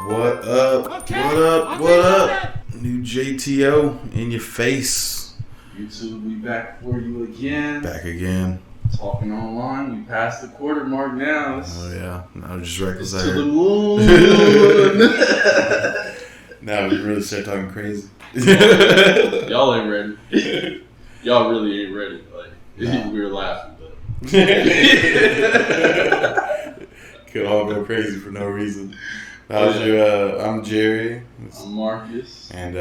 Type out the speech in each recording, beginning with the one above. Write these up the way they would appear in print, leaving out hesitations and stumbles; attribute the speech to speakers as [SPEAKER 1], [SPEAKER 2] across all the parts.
[SPEAKER 1] What up? Okay, what up? What up? New JTO in your face.
[SPEAKER 2] YouTube, we back for you again.
[SPEAKER 1] Back again.
[SPEAKER 2] Talking online. We passed the quarter mark now.
[SPEAKER 1] Oh yeah. Now just reckless.
[SPEAKER 2] To the moon.
[SPEAKER 1] Now we really start talking crazy.
[SPEAKER 2] Y'all ain't ready. Y'all really ain't ready. Like we were laughing, but
[SPEAKER 1] could all go crazy for no reason. How's your? I'm Jerry.
[SPEAKER 2] I'm Marcus.
[SPEAKER 1] And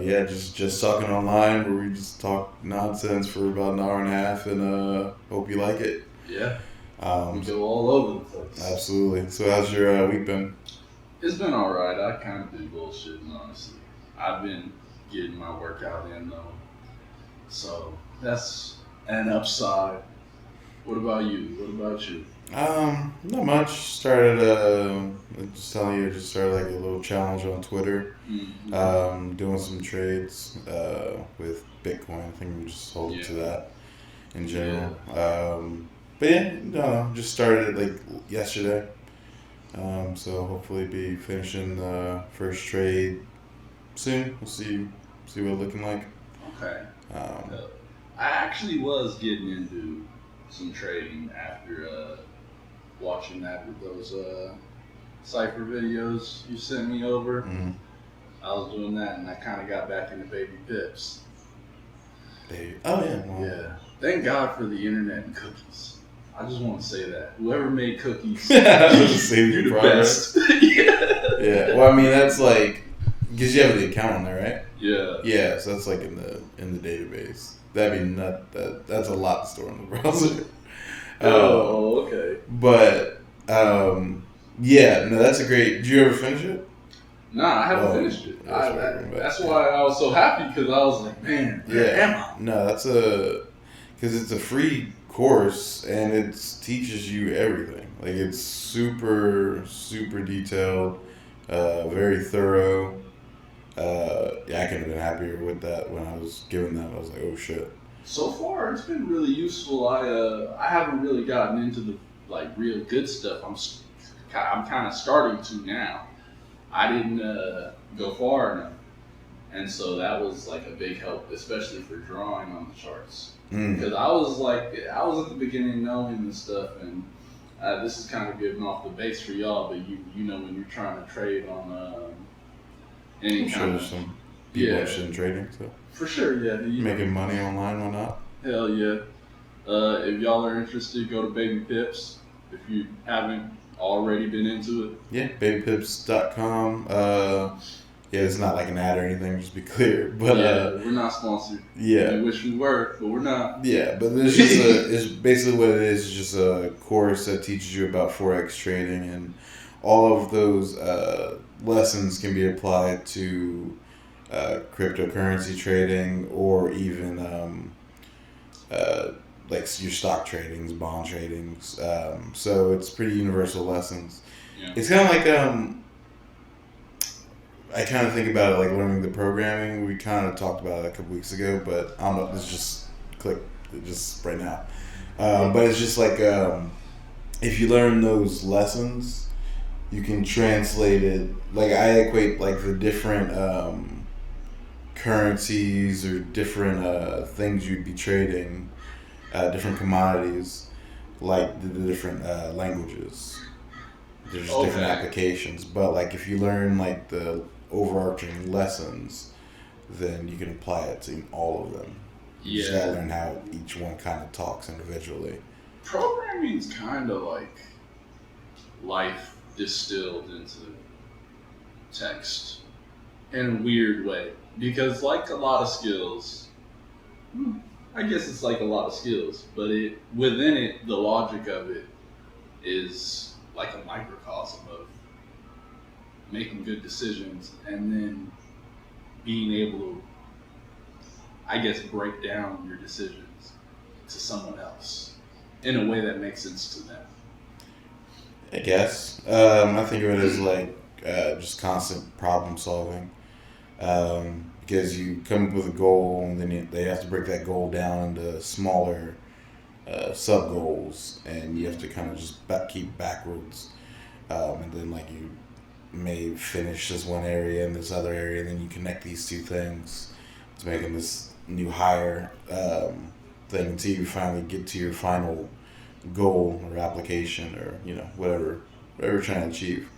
[SPEAKER 1] yeah, just talking online where we just talk nonsense for about an hour and a half, and hope you like it.
[SPEAKER 2] Yeah. We go all over the place.
[SPEAKER 1] Absolutely. So how's your week been?
[SPEAKER 2] It's been alright. I kind of been bullshitting, honestly. I've been getting my workout in though, so that's an upside. What about you? What about you?
[SPEAKER 1] Not much. Started just telling you, just started like a little challenge on Twitter.
[SPEAKER 2] Mm-hmm.
[SPEAKER 1] Doing some trades with Bitcoin. I think I'm just holding to that in general.
[SPEAKER 2] Yeah.
[SPEAKER 1] But yeah, no, just started it like yesterday. So hopefully be finishing the first trade soon. We'll see what it's looking like.
[SPEAKER 2] Okay. I actually was getting into some trading after watching that with those cipher videos you sent me over.
[SPEAKER 1] Mm-hmm.
[SPEAKER 2] I was doing that, and I kind of got back into baby pips.
[SPEAKER 1] Oh yeah. Well,
[SPEAKER 2] yeah. Thank God for the internet and cookies. I just want to say that whoever made cookies,
[SPEAKER 1] save
[SPEAKER 2] you're
[SPEAKER 1] your
[SPEAKER 2] the
[SPEAKER 1] progress.
[SPEAKER 2] best. Yeah.
[SPEAKER 1] Yeah. Well, I mean that's like because you have the account on there, right?
[SPEAKER 2] Yeah.
[SPEAKER 1] Yeah. So that's like in the database. That'd be that's a lot to store in the browser.
[SPEAKER 2] Oh, okay.
[SPEAKER 1] But yeah, no, that's a great. Did you ever finish it?
[SPEAKER 2] Nah, I haven't finished it. That's why I was so happy because I was like, man, where am I?
[SPEAKER 1] No, that's because it's a free course and it teaches you everything. Like it's super detailed, very thorough. Yeah, I couldn't have been happier with that when I was given that. I was like, oh shit.
[SPEAKER 2] So far, it's been really useful. I haven't really gotten into the like real good stuff. I'm kind of starting to now. I didn't go far enough, and so that was like a big help, especially for drawing on the charts. Because I was at the beginning knowing this stuff, and this is kind of getting off the base for y'all. But you know when you're trying to trade on any kind of
[SPEAKER 1] some people interested in trading, so.
[SPEAKER 2] For sure, yeah.
[SPEAKER 1] Making money online, why not?
[SPEAKER 2] Hell yeah. If y'all are interested, go to Baby Pips. If you haven't already been into it.
[SPEAKER 1] Yeah, babypips.com. Yeah, it's not like an ad or anything, just be clear. But
[SPEAKER 2] we're not sponsored.
[SPEAKER 1] Yeah.
[SPEAKER 2] We wish we were, but we're not.
[SPEAKER 1] Yeah, but it's just it's basically what it is just a course that teaches you about Forex trading, and all of those lessons can be applied to cryptocurrency trading, or even like your stock tradings, bond tradings. So it's pretty universal lessons.
[SPEAKER 2] Yeah.
[SPEAKER 1] It's kind of like I kind of think about it like learning the programming. We kind of talked about it a couple weeks ago, but I don't know. This just clicked just right now. But it's just like if you learn those lessons, you can translate it. Like I equate like the different currencies or different things you'd be trading, different commodities, like the different languages. There's different applications, but like if you learn like the overarching lessons, then you can apply it to all of them. You just gotta learn how each one kind of talks individually.
[SPEAKER 2] Programming is kind of like life distilled into text in a weird way. Because like a lot of skills, I guess it's like a lot of skills, but within it, the logic of it is like a microcosm of making good decisions and then being able to, I guess, break down your decisions to someone else in a way that makes sense to them.
[SPEAKER 1] I guess. I think of it as like just constant problem solving. Because you come up with a goal and then they have to break that goal down into smaller sub goals, and you have to kind of just keep backwards, and then like you may finish this one area and this other area, and then you connect these two things to making this new higher thing until you finally get to your final goal or application or whatever you're trying to achieve.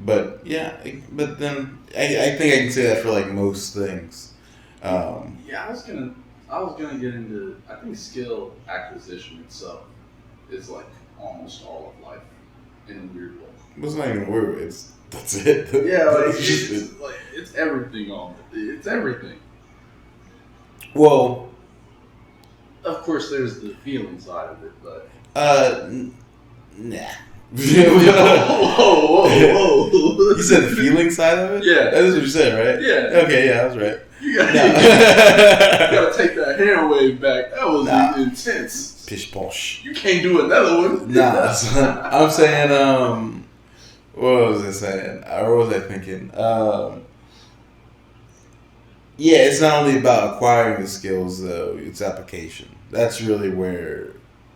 [SPEAKER 1] But yeah, but then I think I can say that for like most things.
[SPEAKER 2] Yeah, I was gonna get into. I think skill acquisition itself is like almost all of life in a weird way.
[SPEAKER 1] It's not even weird. That's it.
[SPEAKER 2] Yeah, like it's everything on it. It's everything.
[SPEAKER 1] Well,
[SPEAKER 2] of course, there's the feeling side of it, but
[SPEAKER 1] nah.
[SPEAKER 2] whoa.
[SPEAKER 1] You said the feeling side of it?
[SPEAKER 2] Yeah.
[SPEAKER 1] That is what you said, right?
[SPEAKER 2] Yeah.
[SPEAKER 1] Okay, yeah, I was right.
[SPEAKER 2] You gotta take that hand wave back. That was intense.
[SPEAKER 1] Pish posh.
[SPEAKER 2] You can't do another one.
[SPEAKER 1] Nah, son. I'm saying, what was I saying? Or what was I thinking? Yeah, it's not only about acquiring the skills, though. It's application. That's really where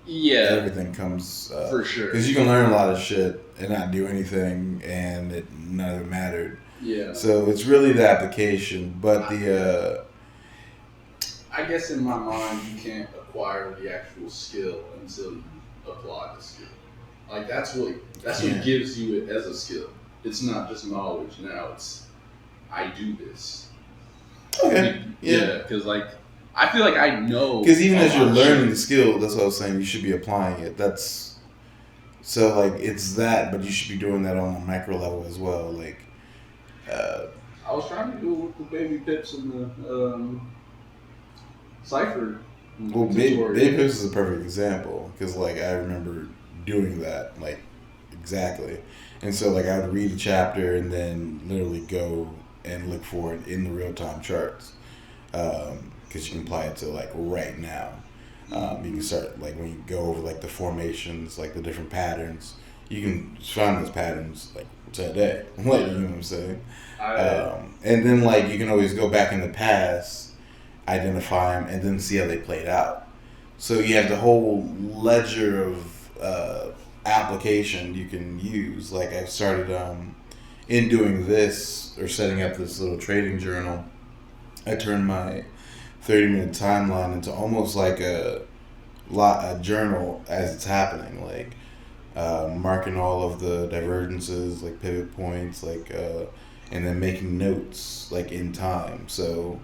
[SPEAKER 1] everything comes.
[SPEAKER 2] For sure.
[SPEAKER 1] Because you can learn a lot of shit and not do anything, and none of it mattered.
[SPEAKER 2] Yeah.
[SPEAKER 1] So it's really the application, but
[SPEAKER 2] I guess in my mind, you can't acquire the actual skill until you apply the skill. Like that's what gives you it as a skill. It's not just knowledge. Now it's I do this.
[SPEAKER 1] Okay.
[SPEAKER 2] Yeah. Because like I feel like I know.
[SPEAKER 1] Because even as you're learning the skill, that's what I was saying. You should be applying it. So like it's that, but you should be doing that on a micro level as well. Like.
[SPEAKER 2] I was trying to do it with the baby pips and the cipher.
[SPEAKER 1] Well, baby pips is a perfect example because like I remember doing that like exactly, and so like I would read a chapter and then literally go and look for it in the real time charts because you can apply it to like right now. You can start like when you go over like the formations, like the different patterns. You can find those patterns like today. Like, you know what I'm saying? And then like you can always go back in the past, identify them, and then see how they played out. So you have the whole ledger of application you can use. Like I started in doing this or setting up this little trading journal. I turned my 30-minute timeline into almost like a journal as it's happening. Like. Marking all of the divergences, like pivot points, like, and then making notes, like in time. So,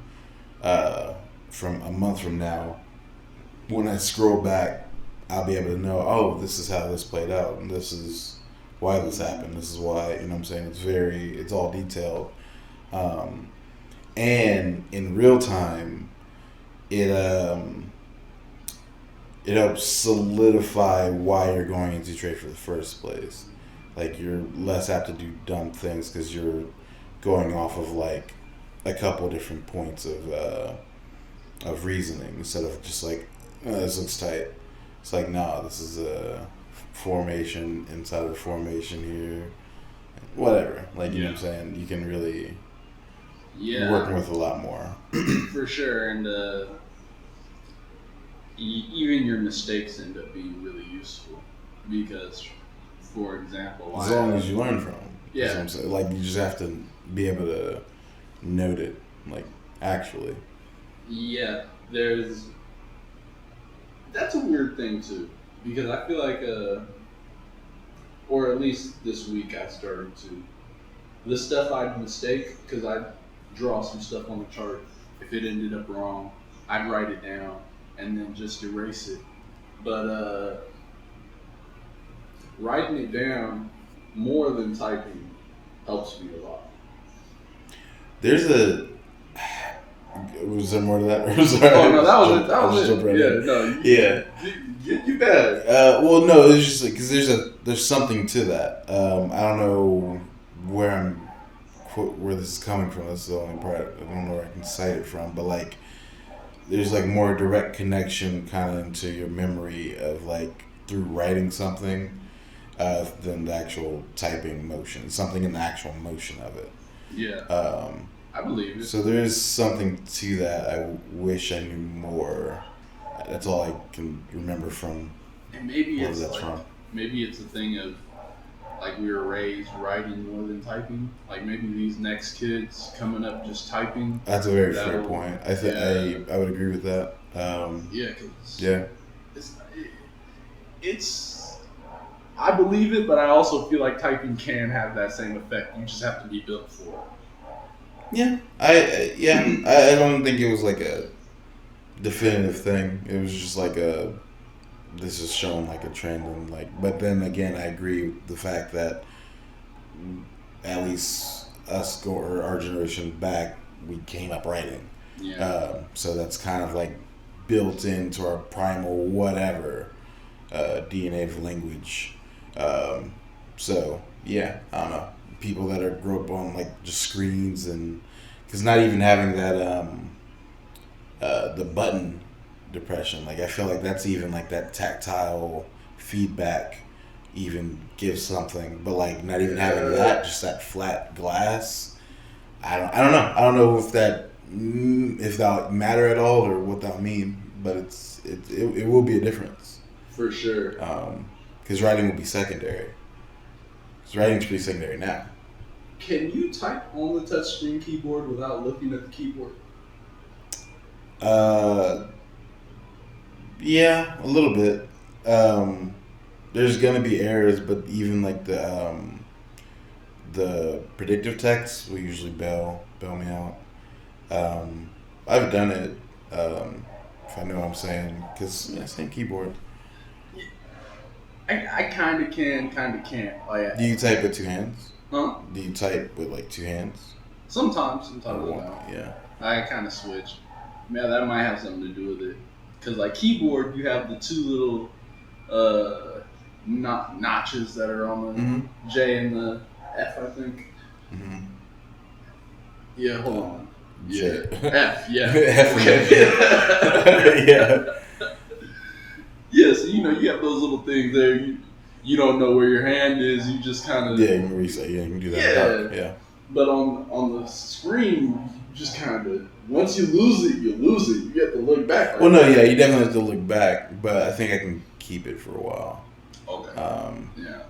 [SPEAKER 1] from a month from now, when I scroll back, I'll be able to know, oh, this is how this played out, and this is why this happened. This is why, you know what I'm saying? It's all detailed. And in real time, it helps solidify why you're going into trade for the first place. Like you're less apt to do dumb things because you're going off of like a couple different points of reasoning instead of just like this looks tight. It's like this is a formation inside of the formation here. Whatever, like you know what I'm saying. You can really working with a lot more
[SPEAKER 2] for sure, and. Even your mistakes end up being really useful because, for example,
[SPEAKER 1] as long as you learn from them.
[SPEAKER 2] Yeah.
[SPEAKER 1] That's what I'm saying. Like you just have to be able to note it, like actually.
[SPEAKER 2] Yeah, that's a weird thing too because I feel like, or at least this week I started to, the stuff I'd mistake because I'd draw some stuff on the chart. If it ended up wrong, I'd write it down. And then just erase it. But writing it down more than typing helps me a lot.
[SPEAKER 1] Was there more to that?
[SPEAKER 2] Oh no, that was it. You bad.
[SPEAKER 1] Well, no, it's just because there's something to that. I don't know where this is coming from. That's the only part. I don't know where I can cite it from, but like. There's like more direct connection kind of into your memory of like through writing something than the actual typing motion, something in the actual motion of it.
[SPEAKER 2] Yeah. I believe it.
[SPEAKER 1] So there is something to that. I wish I knew more. That's all I can remember from.
[SPEAKER 2] And maybe
[SPEAKER 1] where
[SPEAKER 2] it's
[SPEAKER 1] that's
[SPEAKER 2] like,
[SPEAKER 1] from.
[SPEAKER 2] Maybe it's a thing of like we were raised writing more than typing. Like maybe these next kids coming up just typing.
[SPEAKER 1] That's a very fair point. I think I would agree with that.
[SPEAKER 2] It's I believe it, but I also feel like typing can have that same effect. You just have to be built for it.
[SPEAKER 1] Yeah, I don't think it was like a definitive thing. It was just like this is showing like a trend, and like, but then again, I agree with the fact that at least or our generation back, we came up writing.
[SPEAKER 2] Yeah.
[SPEAKER 1] So that's kind of like built into our primal whatever DNA of language. So yeah, I don't know, people that grew up on like just screens, and because not even having that the button depression, like I feel like that's even like that tactile feedback even gives something, but like not even having that, just that flat glass. I don't know if that matter at all or what that mean, but it will be a difference
[SPEAKER 2] for sure.
[SPEAKER 1] Because writing will be secondary. Because writing's pretty secondary now.
[SPEAKER 2] Can you type on the touchscreen keyboard without looking at the keyboard?
[SPEAKER 1] Yeah, a little bit. There's gonna be errors, but even like the predictive text will usually bail me out. I've done it if I know what I'm saying, because same keyboard.
[SPEAKER 2] I kind of can, kind of can't. Like,
[SPEAKER 1] do you type with two hands?
[SPEAKER 2] Huh?
[SPEAKER 1] Do you type with like two hands?
[SPEAKER 2] Sometimes I don't.
[SPEAKER 1] Yeah.
[SPEAKER 2] I kind of switch. Yeah, that might have something to do with it. Because like keyboard, you have the two little notches that are on the J and the F, I think. Mm-hmm. Yeah, hold on.
[SPEAKER 1] J.
[SPEAKER 2] F, yeah.
[SPEAKER 1] F,
[SPEAKER 2] okay.
[SPEAKER 1] Yeah.
[SPEAKER 2] Yeah, so you have those little things there. You don't know where your hand is. You just kind of
[SPEAKER 1] you can reset. Yeah, you can do that. Yeah.
[SPEAKER 2] But on the screen, you just kind of once you lose it, you lose it. You have to look back. Right?
[SPEAKER 1] Well, no, yeah, you definitely have to look back. But I think I can keep it for a while.
[SPEAKER 2] Okay. Yeah,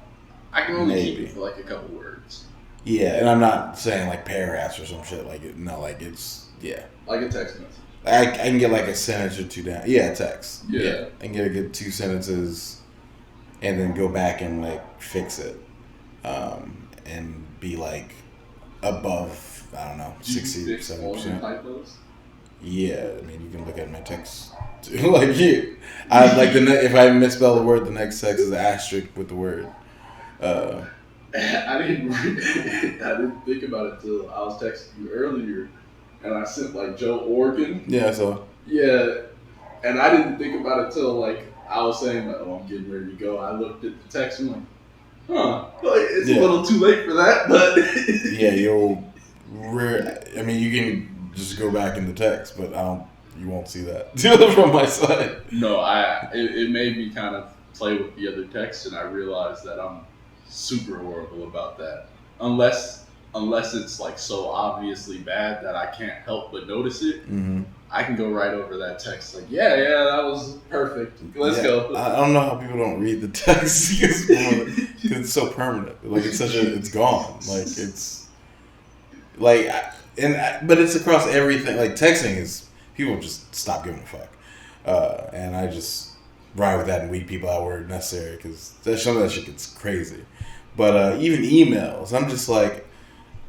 [SPEAKER 2] I can only keep it for like a couple words.
[SPEAKER 1] Yeah, and I'm not saying like paragraphs or some shit like it. No, like it's
[SPEAKER 2] like a text message.
[SPEAKER 1] I can get like a sentence or two down. Yeah, text.
[SPEAKER 2] Yeah.
[SPEAKER 1] I can get a good 2 sentences, and then go back and like fix it, and be like above, I don't know, 60-70%.
[SPEAKER 2] Typos?
[SPEAKER 1] Yeah, I mean you can look at my text too. Like you, I like if I misspell a word, the next text is an asterisk with the word.
[SPEAKER 2] I didn't think about it till I was texting you earlier. And I sent like Joe Oregon.
[SPEAKER 1] Yeah, so.
[SPEAKER 2] Yeah, and I didn't think about it till like I was saying like, I'm getting ready to go. I looked at the text and I'm like, it's a little too late for that, but.
[SPEAKER 1] Yeah, I mean, you can just go back in the text, but you won't see that from my side.
[SPEAKER 2] No, it made me kind of play with the other text, and I realized that I'm super horrible about that. Unless it's like so obviously bad that I can't help but notice it, I can go right over that text. Like, yeah, that was perfect. Let's go.
[SPEAKER 1] I don't know how people don't read the text because it's so permanent. Like it's gone. Like it's like but it's across everything. Like texting is people just stop giving a fuck, and I just ride with that and weed people out where necessary because some of that shit gets crazy. But even emails, I'm just like.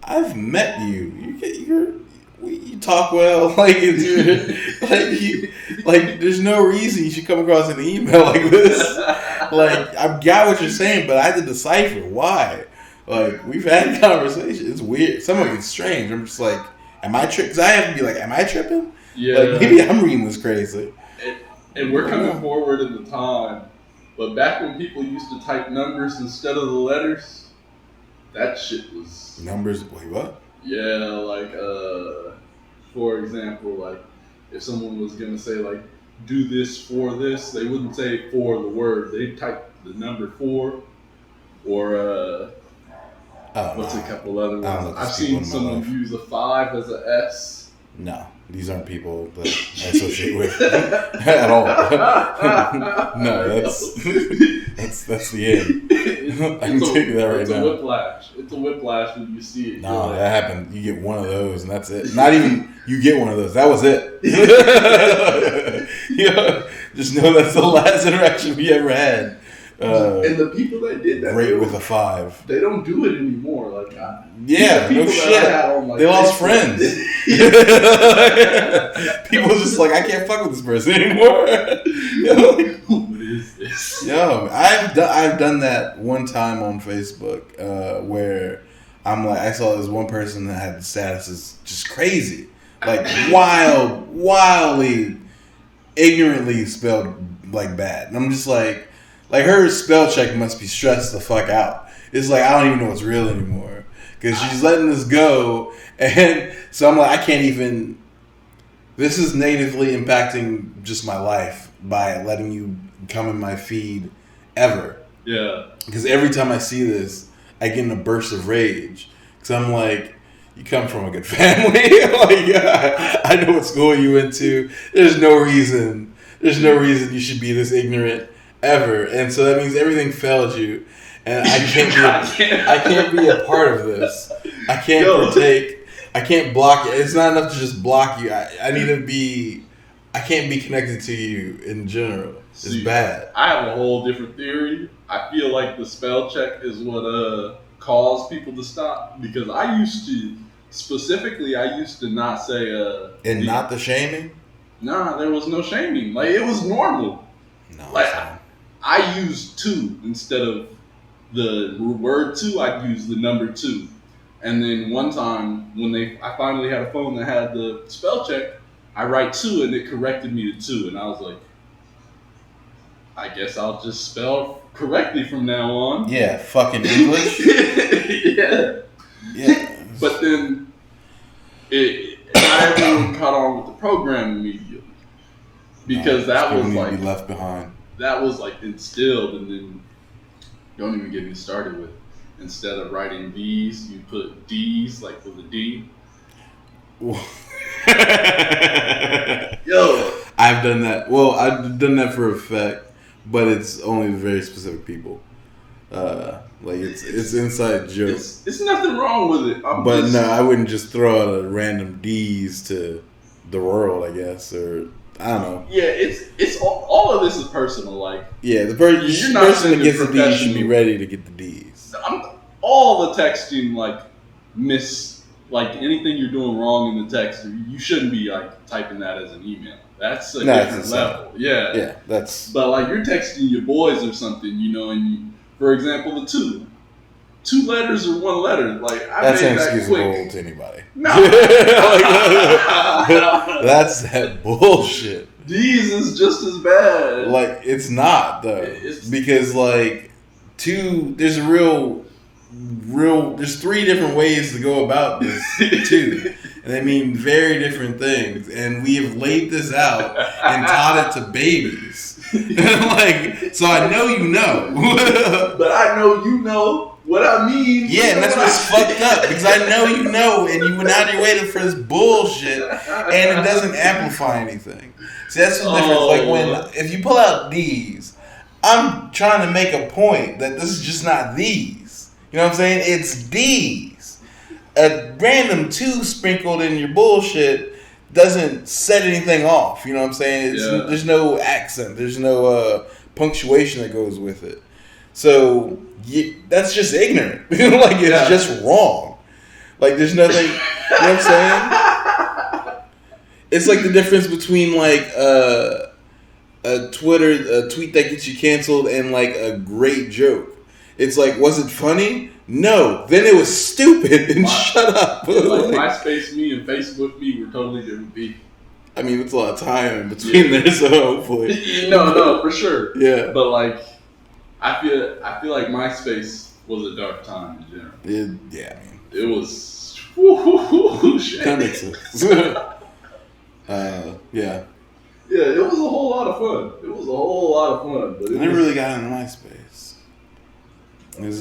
[SPEAKER 1] I've met you. You talk well. Like there's no reason you should come across an email like this. Like I got what you're saying, but I had to decipher why. Like we've had conversations. It's weird. Some of it's strange. I'm just like, am I tripping? Because I have to be like, am I tripping?
[SPEAKER 2] Yeah.
[SPEAKER 1] Like maybe I'm reading this crazy.
[SPEAKER 2] And we're coming forward in the time, but back when people used to type numbers instead of the letters. That shit was...
[SPEAKER 1] Numbers? Wait, what?
[SPEAKER 2] Yeah, like, for example, like, if someone was going to say, like, do this for this, they wouldn't say for the word. They'd type the number 4, or, what's a couple other ones? I've seen someone use a 5 as a S.
[SPEAKER 1] No, these aren't people that I associate with at all. No, that's the end. can tell you that right now.
[SPEAKER 2] It's a whiplash. It's a whiplash when you see it.
[SPEAKER 1] No, that happened. You get one of those, and that's it. Not even you get one of those. That was it. Just know that's the last interaction we ever had.
[SPEAKER 2] And the people that did that,
[SPEAKER 1] rate with a 5.
[SPEAKER 2] They don't do it anymore. Like,
[SPEAKER 1] no shit. They lost friends. People just like, I can't fuck with this person anymore.
[SPEAKER 2] What is this?
[SPEAKER 1] Yo, I've done that one time on Facebook where I'm like, I saw this one person that had the statuses just crazy, like wildly, ignorantly spelled like bad, and I'm just like her spell check must be stressed the fuck out. It's like I don't even know what's real anymore because she's letting this go, and so I'm like I can't even. This is negatively impacting just my life by letting you come in my feed ever.
[SPEAKER 2] Yeah.
[SPEAKER 1] Because every time I see this, I get in a burst of rage. Because I'm like, you come from a good family. I know what school you went to. There's no reason you should be this ignorant ever. And so that means everything failed you. And I can't be a part of this. I can't partake. I can't block it. It's not enough to just block you. I need to be. I can't be connected to you in general. It's bad.
[SPEAKER 2] I have a whole different theory. I feel like the spell check is what caused people to stop because I used to not say
[SPEAKER 1] not the shaming.
[SPEAKER 2] Nah, there was no shaming. Like it was normal.
[SPEAKER 1] No.
[SPEAKER 2] Like I used 2 instead of the word 2. I'd use the number 2. And then one time when I finally had a phone that had the spell check, I write 2 and it corrected me to 2, and I was like, I guess I'll just spell correctly from now on.
[SPEAKER 1] Yeah, fucking English.
[SPEAKER 2] Yeah. But then not everyone caught on with the program immediately because that was like
[SPEAKER 1] be left behind.
[SPEAKER 2] That was like instilled, and then don't even get me started with. Instead of writing V's, you put D's, like with a D. Yo,
[SPEAKER 1] I've done that. Well, I've done that for effect, but it's only very specific people. Like it's inside jokes.
[SPEAKER 2] It's nothing wrong with it.
[SPEAKER 1] No, I wouldn't just throw out a random D's to the world, I guess, or I don't know.
[SPEAKER 2] Yeah, it's all of this is personal. Like
[SPEAKER 1] the person that gets the D's should be ready to get the D's.
[SPEAKER 2] All the texting, like anything you're doing wrong in the text, you shouldn't be like typing that as an email. That's a different level. Yeah,
[SPEAKER 1] that's.
[SPEAKER 2] But like you're texting your boys or something, and for example, the 2 letters or 1 letter, like
[SPEAKER 1] that's inexcusable to anybody.
[SPEAKER 2] No,
[SPEAKER 1] that's that bullshit.
[SPEAKER 2] D's is just as bad.
[SPEAKER 1] Like it's not though, because like 2, there's there's 3 different ways to go about this too, and they mean very different things. And we have laid this out and taught it to babies. Like, so I know you know,
[SPEAKER 2] but I know you know what I mean.
[SPEAKER 1] Yeah, and that's what's fucked up because I know you know, and you went out of your way for this bullshit, and it doesn't amplify anything. See, that's the difference. Like if you pull out D's, I'm trying to make a point that this is just not these. You know what I'm saying? It's D's. A random 2 sprinkled in your bullshit doesn't set anything off. You know what I'm saying? There's no accent. There's no punctuation that goes with it. So that's just ignorant. Like it's just wrong. Like there's nothing. You know what I'm saying? It's like the difference between like a tweet that gets you canceled and like a great joke. It's like, was it funny? No. Then it was stupid and shut up.
[SPEAKER 2] Like MySpace me and Facebook me were totally different people.
[SPEAKER 1] I mean, it's a lot of time in between there, so hopefully.
[SPEAKER 2] No, for sure.
[SPEAKER 1] Yeah.
[SPEAKER 2] But like, I feel like MySpace was a dark time in general.
[SPEAKER 1] I mean,
[SPEAKER 2] it was.
[SPEAKER 1] That makes sense. Yeah,
[SPEAKER 2] it was a whole lot of fun. But
[SPEAKER 1] I never really got into MySpace.
[SPEAKER 2] You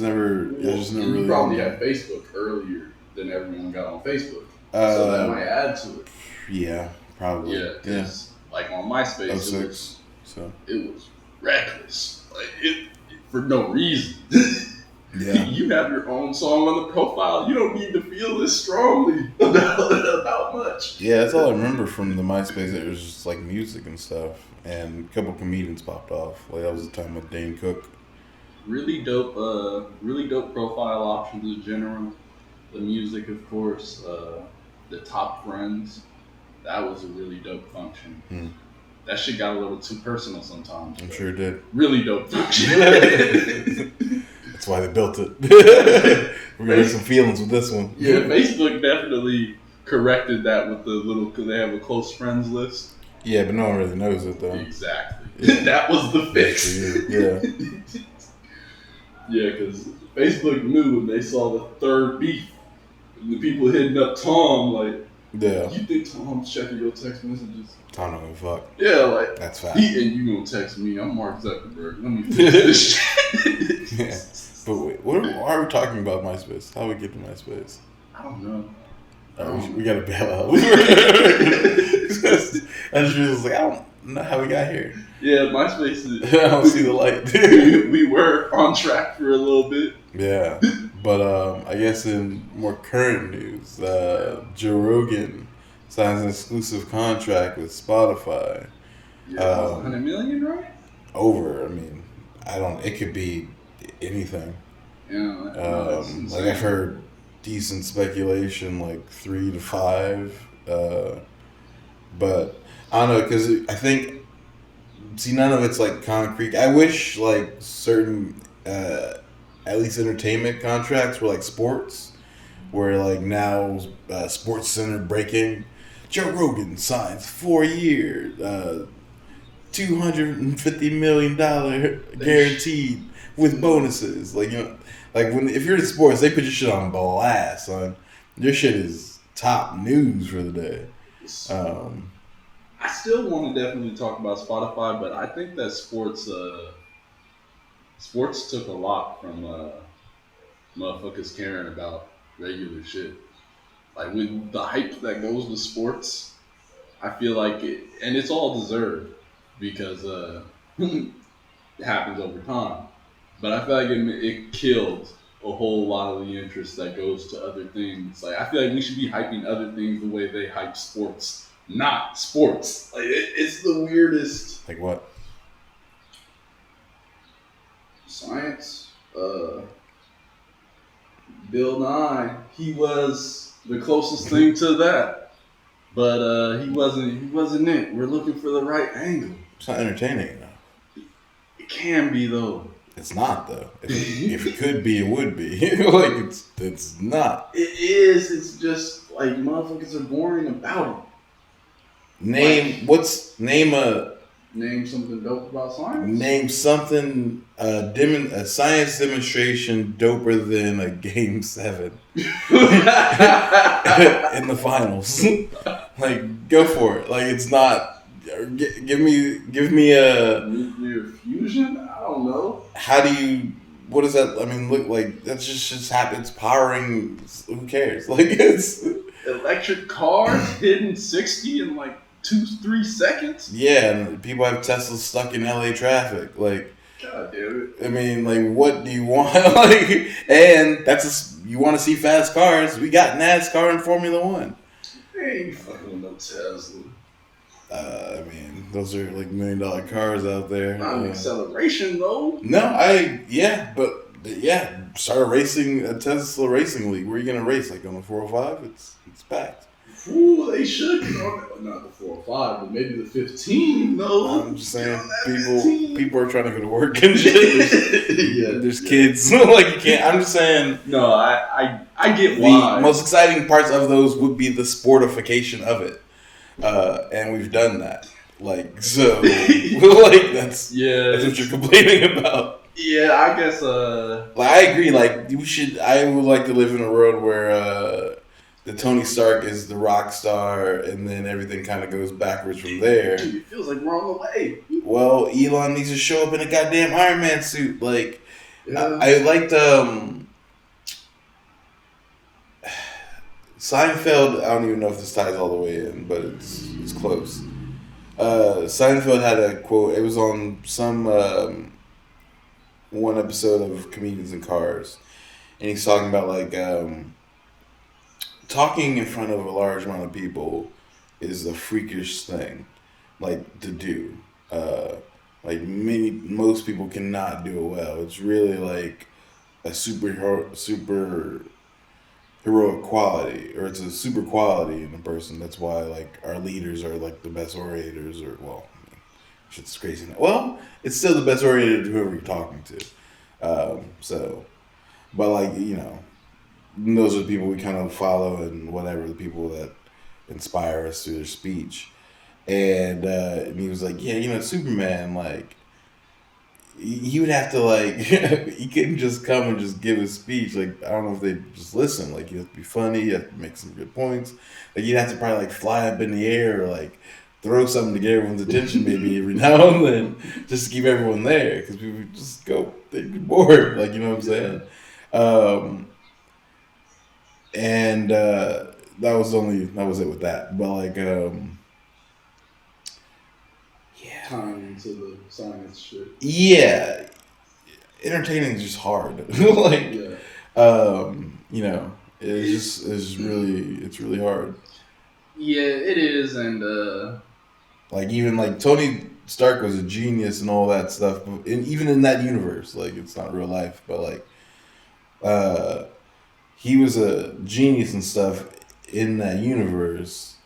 [SPEAKER 2] probably had Facebook earlier than everyone got on Facebook, so that might add to it.
[SPEAKER 1] Yeah, probably.
[SPEAKER 2] Yeah, because like on MySpace,
[SPEAKER 1] it was
[SPEAKER 2] reckless, like it for no reason.
[SPEAKER 1] Yeah.
[SPEAKER 2] You have your own song on the profile. You don't need to feel this strongly about much.
[SPEAKER 1] Yeah, that's all I remember from the MySpace. It was just like music and stuff, and a couple comedians popped off. Like that was the time with Dane Cook.
[SPEAKER 2] Really dope profile options in general. The music, of course. The top friends. That was a really dope function.
[SPEAKER 1] Hmm.
[SPEAKER 2] That shit got a little too personal sometimes.
[SPEAKER 1] I'm sure it did.
[SPEAKER 2] Really dope function.
[SPEAKER 1] That's why they built it. We're gonna have some feelings with this one.
[SPEAKER 2] Yeah, Facebook definitely corrected that with the little, because they have a close friends list.
[SPEAKER 1] Yeah, but no one really knows it though.
[SPEAKER 2] Exactly.
[SPEAKER 1] Yeah.
[SPEAKER 2] That was the fix.
[SPEAKER 1] Yeah.
[SPEAKER 2] Yeah, because Facebook knew when they saw the third beef, and the people hitting up Tom, like,
[SPEAKER 1] Yeah.
[SPEAKER 2] you think Tom's checking your text messages?
[SPEAKER 1] Tom don't give a fuck.
[SPEAKER 2] Yeah, like,
[SPEAKER 1] That's fact.
[SPEAKER 2] and you gonna text me, I'm Mark Zuckerberg, let me fix this shit.
[SPEAKER 1] Yeah. But wait, why are we talking about MySpace? How we get to MySpace?
[SPEAKER 2] I don't know.
[SPEAKER 1] We gotta bail out. I just was like, I don't know how we got here.
[SPEAKER 2] Yeah, MySpace is.
[SPEAKER 1] I don't see the light.
[SPEAKER 2] We were on track for a little bit.
[SPEAKER 1] Yeah, but I guess in more current news, Joe Rogan signs an exclusive contract with Spotify.
[SPEAKER 2] Yeah, 100 million, right?
[SPEAKER 1] Over. I mean, it could be anything.
[SPEAKER 2] Yeah.
[SPEAKER 1] Like I've heard decent speculation, like 3 to 5. But I don't know, because I think, none of it's like concrete. I wish like certain, at least entertainment contracts were like sports, where like now Sports Center breaking, Joe Rogan signs 4 years, $250 million guaranteed with bonuses. Like, like if you're in sports, they put your shit on blast, son. Your shit is top news for the day.
[SPEAKER 2] I still want to definitely talk about Spotify, but I think that sports took a lot from motherfuckers caring about regular shit. Like with the hype that goes with sports, I feel like and it's all deserved because it happens over time. But I feel like it killed a whole lot of the interest that goes to other things. Like I feel like we should be hyping other things the way they hype sports, not sports. Like it's the weirdest.
[SPEAKER 1] Like what?
[SPEAKER 2] Science. Bill Nye. He was the closest thing to that, but he wasn't it. We're looking for the right angle.
[SPEAKER 1] It's not entertaining enough.
[SPEAKER 2] It can be though.
[SPEAKER 1] It's not though. If it could be, it would be. Like it's not.
[SPEAKER 2] It is. It's just like motherfuckers are boring about it.
[SPEAKER 1] Name
[SPEAKER 2] something dope about science.
[SPEAKER 1] Name something a science demonstration doper than a Game 7 in the finals. Like go for it. Like it's not. Give me a
[SPEAKER 2] nuclear fusion. I don't know.
[SPEAKER 1] How do you? What does that? I mean, look like that's just happens. Powering. Who cares? Like it's
[SPEAKER 2] electric cars hitting 60 in like 2-3 seconds.
[SPEAKER 1] Yeah, and people have Teslas stuck in LA traffic. Like,
[SPEAKER 2] God damn it.
[SPEAKER 1] I mean, like, what do you want? Like, and you want to see fast cars? We got NASCAR and Formula One.
[SPEAKER 2] They ain't fucking no Tesla.
[SPEAKER 1] I mean, those are like $1 million cars out there.
[SPEAKER 2] Not an acceleration though.
[SPEAKER 1] No, start a Tesla racing league. Where are you gonna race? Like on the 405? It's packed.
[SPEAKER 2] Ooh, they should be on not the 405, but maybe the 15. No,
[SPEAKER 1] I'm just saying, people are trying to go to work and shit. There's kids. Like you can't. I'm just saying.
[SPEAKER 2] No, I get why.
[SPEAKER 1] The most exciting parts of those would be the sportification of it. And we've done that. Like, so, like, that's what you're complaining about.
[SPEAKER 2] Yeah, I guess,
[SPEAKER 1] like, I agree, like, I would like to live in a world where, the Tony Stark is the rock star, and then everything kind of goes backwards from there.
[SPEAKER 2] Dude, it feels like we're on the way.
[SPEAKER 1] Well, Elon needs to show up in a goddamn Iron Man suit. Like, I liked, Seinfeld, I don't even know if this ties all the way in, but it's close. Seinfeld had a quote. It was on some one episode of Comedians in Cars, and he's talking about like talking in front of a large amount of people is a freakish thing, like to do. Like most people cannot do it well. It's really like a super heroic quality, or it's a super quality in a person. That's why like our leaders are like the best orators, or well, shit's crazy now. Well, it's still the best orator to whoever you're talking to. But like those are the people we kind of follow, and whatever, the people that inspire us through their speech. And he was like, yeah, Superman, like, he would have to, like, he couldn't just come and just give a speech. Like, I don't know if they just listen. Like, you have to be funny, you have to make some good points. Like, you'd have to probably, like, fly up in the air, or, like, throw something to get everyone's attention maybe every now and then, just to keep everyone there, because people just they'd be bored, like, you know what I'm saying? And that was it with that. But, like,
[SPEAKER 2] time to the science shit.
[SPEAKER 1] Yeah, entertaining is just hard. Like, it's really hard.
[SPEAKER 2] Yeah, it is, and
[SPEAKER 1] like even like Tony Stark was a genius and all that stuff, but even in that universe, like it's not real life, but like, he was a genius and stuff in that universe,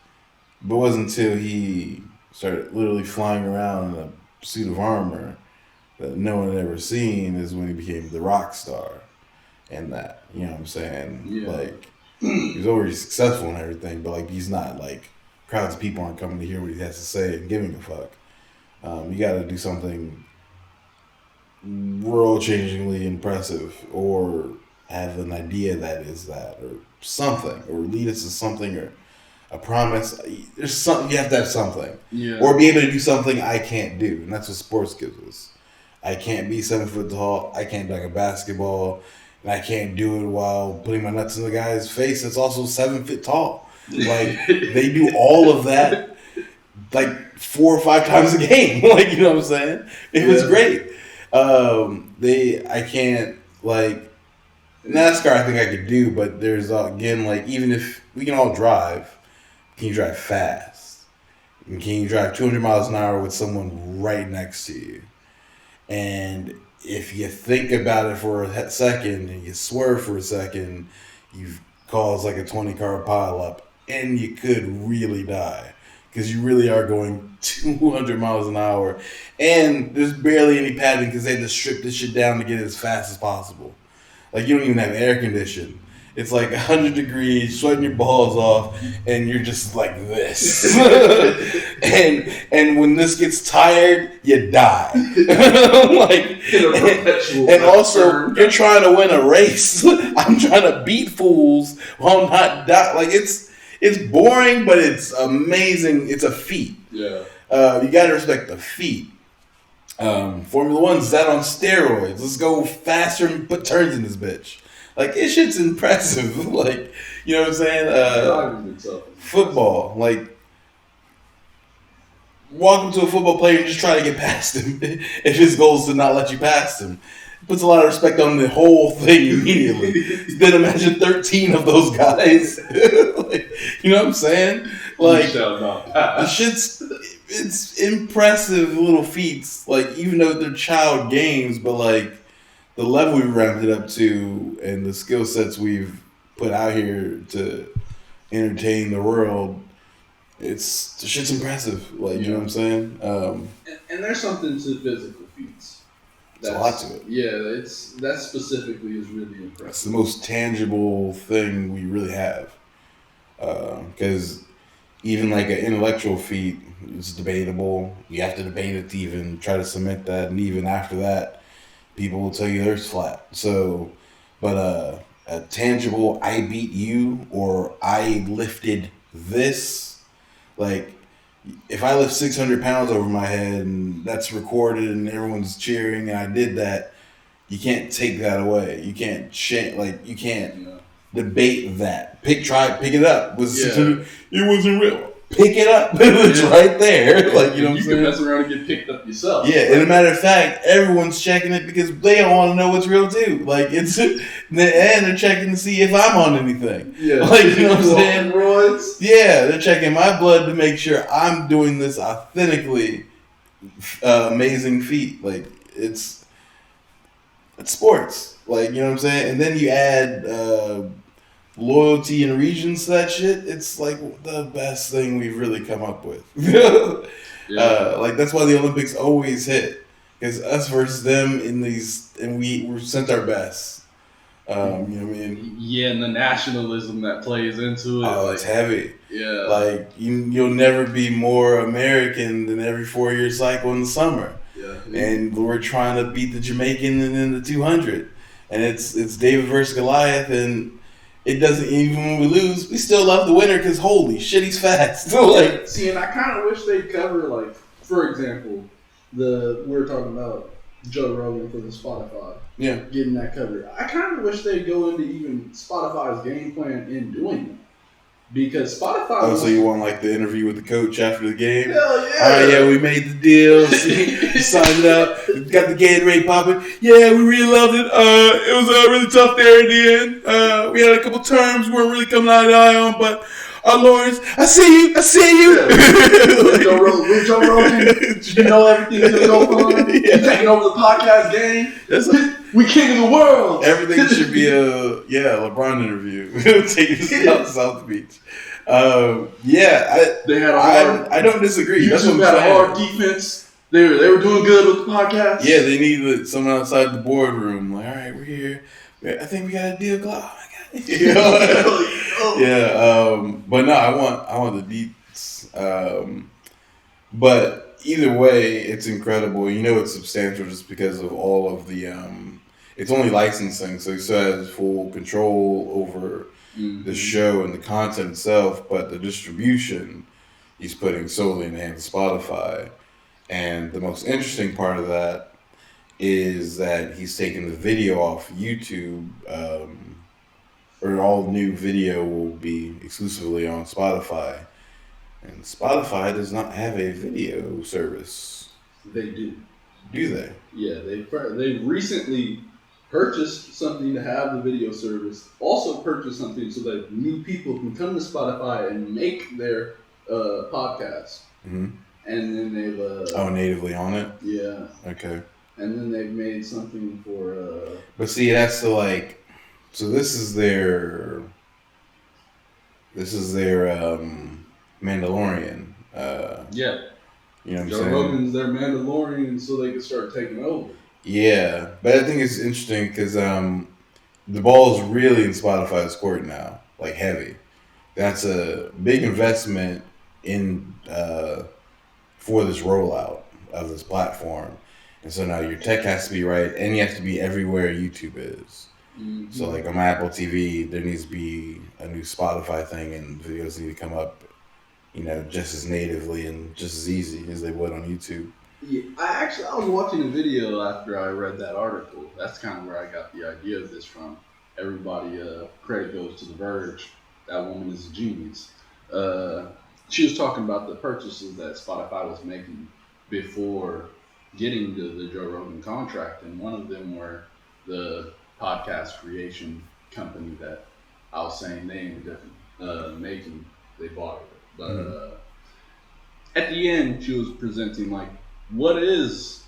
[SPEAKER 1] but it wasn't until he started literally flying around in a suit of armor that no one had ever seen is when he became the rock star. And that, you know what I'm saying?
[SPEAKER 2] Yeah.
[SPEAKER 1] Like, he was already successful and everything, but like he's not like, crowds of people aren't coming to hear what he has to say and giving a fuck. You gotta do something world-changingly impressive, or have an idea that is that, or something, or lead us to something, or a promise. There's something, you have to have something.
[SPEAKER 2] Yeah.
[SPEAKER 1] Or be able to do something I can't do. And that's what sports gives us. I can't be 7 foot tall. I can't dunk a basketball. And I can't do it while putting my nuts in the guy's face that's also 7 feet tall. Like, they do all of that like 4 or 5 times a game. Like, you know what I'm saying? It was great. I can't, like, NASCAR I think I could do, but there's, again, like, even if we can all drive, can you drive fast? And can you drive 200 miles an hour with someone right next to you? And if you think about it for a second and you swerve for a second, you've caused like a 20-car pileup, and you could really die because you really are going 200 miles an hour, and there's barely any padding because they had to strip this shit down to get it as fast as possible. Like, you don't even have air conditioning. It's like 100 degrees, sweating your balls off, and you're just like this. and when this gets tired, you die. Like, and also, you're trying to win a race. I'm trying to beat fools while I'm not dying. Like, it's boring, but it's amazing. It's a feat.
[SPEAKER 2] Yeah.
[SPEAKER 1] You gotta respect the feat. Formula One's that on steroids. Let's go faster and put turns in this bitch. Like, this shit's impressive. Like, you know what I'm saying? Football. Like, walk up to a football player and just try to get past him. If his goal is to not let you past him. It puts a lot of respect on the whole thing immediately. Then imagine 13 of those guys. Like, you know what I'm saying? Like, the shit's, it's impressive little feats. Like, even though they're child games, but like, the level we've ramped it up to and the skill sets we've put out here to entertain the world, the shit's impressive. Like, you know what I'm saying?
[SPEAKER 2] And there's something to physical feats.
[SPEAKER 1] There's a lot to it.
[SPEAKER 2] Yeah, that specifically is really impressive.
[SPEAKER 1] It's the most tangible thing we really have. Because even like an intellectual feat, it's debatable. You have to debate it to even try to cement that, and even after that, people will tell you the Earth's flat. So, but a tangible, I beat you, or I lifted this. Like, if I lift 600 pounds over my head and that's recorded and everyone's cheering and I did that, you can't take that away. You can't debate that. Pick it up. Was 600? It wasn't real. pick it up. It's right there. Like, you know what I'm saying?
[SPEAKER 2] You can mess around and get picked up yourself.
[SPEAKER 1] Yeah, and a matter of fact, everyone's checking it because they don't want to know what's real too. Like, and they're checking to see if I'm on anything.
[SPEAKER 2] Yeah,
[SPEAKER 1] like, you know what I'm saying?
[SPEAKER 2] Roids.
[SPEAKER 1] Yeah, they're checking my blood to make sure I'm doing this authentically amazing feat. Like, it's sports. Like, you know what I'm saying? And then you add loyalty and regions to that shit. It's like the best thing we've really come up with. Like, that's why the Olympics always hit, because us versus them in these, and we sent our best. You know what I mean?
[SPEAKER 2] Yeah, and the nationalism that plays into it.
[SPEAKER 1] Oh,
[SPEAKER 2] like,
[SPEAKER 1] it's heavy.
[SPEAKER 2] Yeah.
[SPEAKER 1] Like, you'll never be more American than every 4-year cycle in the summer.
[SPEAKER 2] Yeah.
[SPEAKER 1] And we're trying to beat the Jamaican in the 200. And it's David versus Goliath, and it doesn't, even when we lose, we still love the winner because holy shit, he's fast. Like,
[SPEAKER 2] see, and I kind of wish they'd cover, like, for example, we were talking about Joe Rogan for the Spotify.
[SPEAKER 1] Yeah.
[SPEAKER 2] Getting that covered. I kind of wish they'd go into even Spotify's game plan in doing that. Because Spotify...
[SPEAKER 1] Oh, so you want, like, the interview with the coach after the game?
[SPEAKER 2] Hell yeah!
[SPEAKER 1] All right, yeah, we made the deal. Signed it up. Got the Gatorade popping. Yeah, we really loved it. It was really tough there in the end. We had a couple terms we weren't really coming out of the eye on, but our lawyers, I see you.
[SPEAKER 2] Yeah. Joe Rogan, you know everything's going to go fine. You're taking over the podcast game. We king of the world.
[SPEAKER 1] Everything should be a LeBron interview. Taking us to South Beach.
[SPEAKER 2] They had
[SPEAKER 1] I don't disagree.
[SPEAKER 2] You two got a hard defense. They were doing good with the podcast.
[SPEAKER 1] Yeah, they needed someone outside the boardroom. Like, all right, we're here. I think we got a deal. Oh my god. You know? Yeah. But no, I want the deets. But either way, it's incredible. You know, it's substantial just because of all of the. It's only licensing, so he still has full control over the show and the content itself, but the distribution he's putting solely in the hands of Spotify. And the most interesting part of that is that he's taken the video off YouTube, or all new video will be exclusively on Spotify. And Spotify does not have a video service.
[SPEAKER 2] They do.
[SPEAKER 1] Do they?
[SPEAKER 2] Yeah, they recently purchased something to have the video service. Also purchased something so that new people can come to Spotify and make their podcast.
[SPEAKER 1] Mm-hmm.
[SPEAKER 2] And then they've
[SPEAKER 1] natively on it.
[SPEAKER 2] Yeah.
[SPEAKER 1] Okay.
[SPEAKER 2] And then they've made something for.
[SPEAKER 1] But see, that's the like. So this is their Mandalorian.
[SPEAKER 2] Yeah.
[SPEAKER 1] You know what I'm
[SPEAKER 2] Joe
[SPEAKER 1] saying?
[SPEAKER 2] Rogan's their Mandalorian, so they can start taking over.
[SPEAKER 1] Yeah, but I think it's interesting because the ball is really in Spotify's court now, like heavy. That's a big investment in for this rollout of this platform, and so now your tech has to be right, and you have to be everywhere YouTube is. Mm-hmm. So like on my Apple TV, there needs to be a new Spotify thing, and videos need to come up, you know, just as natively and just as easy as they would on YouTube.
[SPEAKER 2] Yeah, I was watching a video after I read that article. That's kind of where I got the idea of this from. Everybody, credit goes to The Verge. That woman is a genius. She was talking about the purchases that Spotify was making before getting the Joe Rogan contract, and one of them were the podcast creation company that I was saying they ended up making. They bought it, but at the end, she was presenting like, what is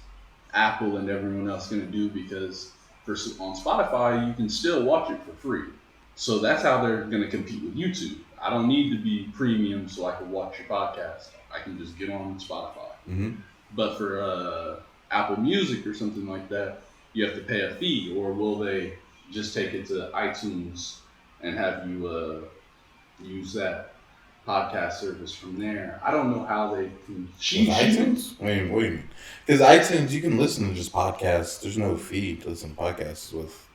[SPEAKER 2] Apple and everyone else going to do? Because on Spotify, you can still watch it for free. So that's how they're going to compete with YouTube. I don't need to be premium so I can watch your podcast. I can just get on Spotify.
[SPEAKER 1] Mm-hmm.
[SPEAKER 2] But for Apple Music or something like that, you have to pay a fee. Or will they just take it to iTunes and have you use that podcast service from there? I don't know how they can.
[SPEAKER 1] iTunes? Wait, what do you mean? Because iTunes, you can listen to just podcasts. There's no fee to listen to podcasts with.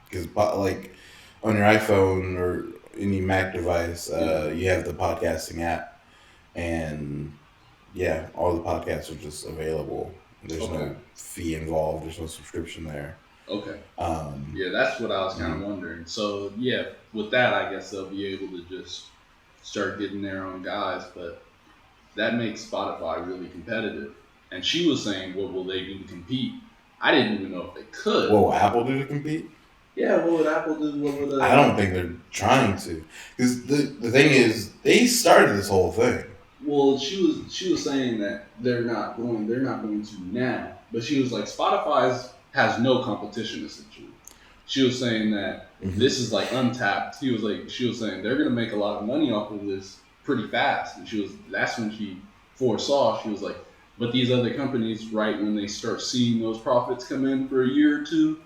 [SPEAKER 1] Because like on your iPhone or any Mac device, you have the podcasting app, and yeah, all the podcasts are just available. There's no fee involved. There's no subscription there.
[SPEAKER 2] Okay. Yeah, that's what I was kind of wondering. So yeah, with that, I guess they'll be able to just start getting their own guys. But that makes Spotify really competitive. And she was saying, what will they do to compete? I didn't even know if they could.
[SPEAKER 1] What will Apple do to compete?
[SPEAKER 2] Yeah, what would Apple do? What would
[SPEAKER 1] I don't think they're trying to. Because the thing is, they started this whole thing.
[SPEAKER 2] Well, she was saying that they're not going to now. But she was like, Spotify has no competition essentially. She was saying that this is like untapped. She was saying they're gonna make a lot of money off of this pretty fast. And that's when she foresaw, she was like, but these other companies, right when they start seeing those profits come in for a year or two,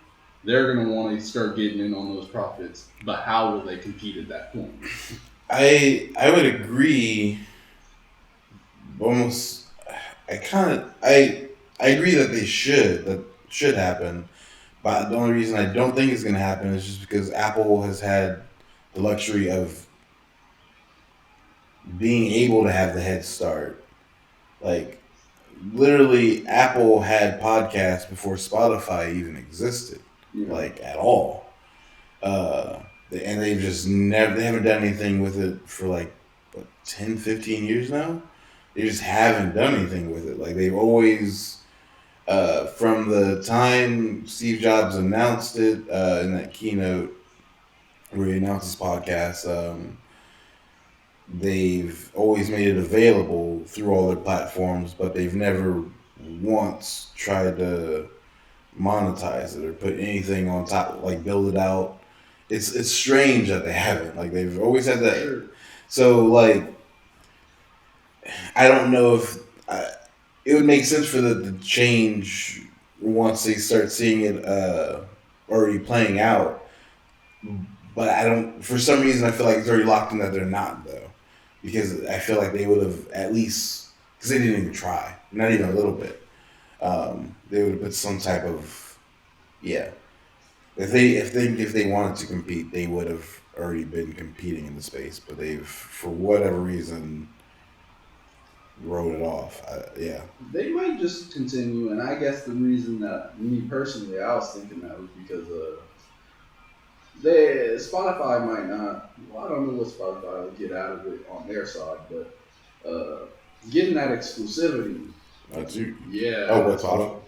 [SPEAKER 2] they're gonna want to start getting in on those profits. But how will they compete at that point?
[SPEAKER 1] I would agree. Almost, I agree that that should happen. But the only reason I don't think it's going to happen is just because Apple has had the luxury of being able to have the head start. Like, literally, Apple had podcasts before Spotify even existed, like, at all. And they've just they haven't done anything with it for like, what, 10, 15 years now? They just haven't done anything with it. Like, they've always, from the time Steve Jobs announced it in that keynote where he announced his podcast, they've always made it available through all their platforms, but they've never once tried to monetize it or put anything on top, like build it out. It's strange that they haven't. Like, they've always had that. So, like, I don't know if it would make sense for the change once they start seeing it already playing out. But I don't. For some reason, I feel like it's already locked in that they're not, though, because I feel like they would have at least, because they didn't even try, not even a little bit. They would have put some type of, yeah. If they wanted to compete, they would have already been competing in the space. But they've, for whatever reason, wrote it off. Yeah.
[SPEAKER 2] They might just continue, and I guess the reason that me personally, I was thinking that was because Spotify might not. Well, I don't know what Spotify will get out of it on their side, but getting that exclusivity. Yeah.
[SPEAKER 1] Oh, what's Spotify?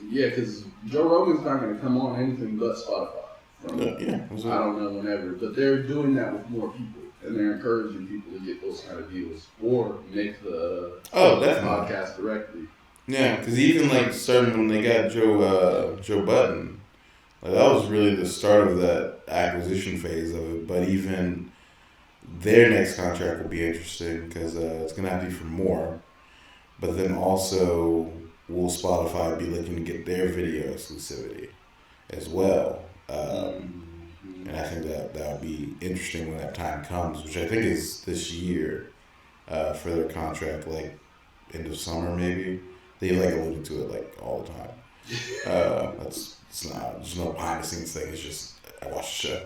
[SPEAKER 2] Because Joe Rogan's not going to come on anything but Spotify. I don't know whenever, but they're doing that with more people. And they're encouraging people to get those kind of deals or make the podcast directly.
[SPEAKER 1] Yeah, because even like starting when they got Joe Budden, like that was really the start of that acquisition phase of it. But even their next contract will be interesting because it's gonna have to be for more. But then also, will Spotify be looking to get their video exclusivity as well? And I think that would be interesting when that time comes, which I think is this year for their contract, like end of summer maybe. They like alluded to it like all the time. There's no behind the scenes thing. It's just I watched the show.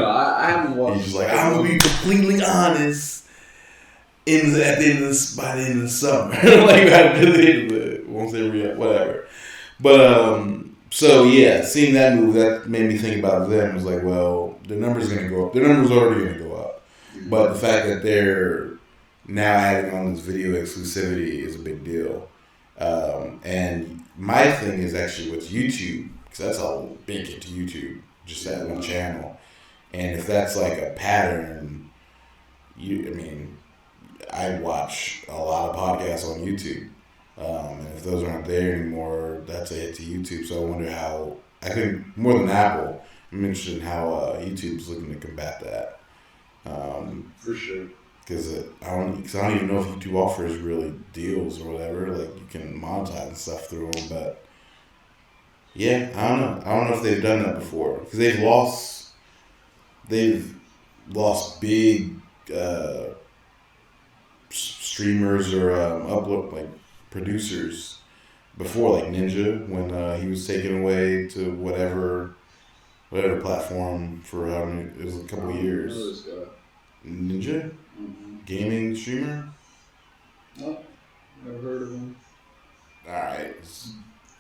[SPEAKER 2] I haven't watched.
[SPEAKER 1] He's just like, I'm gonna be completely honest. By the end of the summer, like at the end of it, won't say whatever. But so yeah, seeing that move, that made me think about them. It was like, well, the number's gonna go up. The number's already gonna go up, but the fact that they're now adding on this video exclusivity is a big deal. And my thing is actually with YouTube, because that's all big into YouTube, just that one channel. And if that's like a pattern, I watch a lot of podcasts on YouTube. And if those aren't there anymore, that's a hit to YouTube. So I wonder how, I think more than Apple, I'm interested in how YouTube's looking to combat that.
[SPEAKER 2] For sure.
[SPEAKER 1] Because I don't even know if YouTube offers really deals or whatever. Like, you can monetize and stuff through them. But, yeah, I don't know. I don't know if they've done that before. Because they've lost big streamers or upload, like, producers before, like Ninja, when he was taken away to whatever platform for it was a couple of years. Ninja? Gaming streamer?
[SPEAKER 2] Nope. Never heard of him.
[SPEAKER 1] Alright.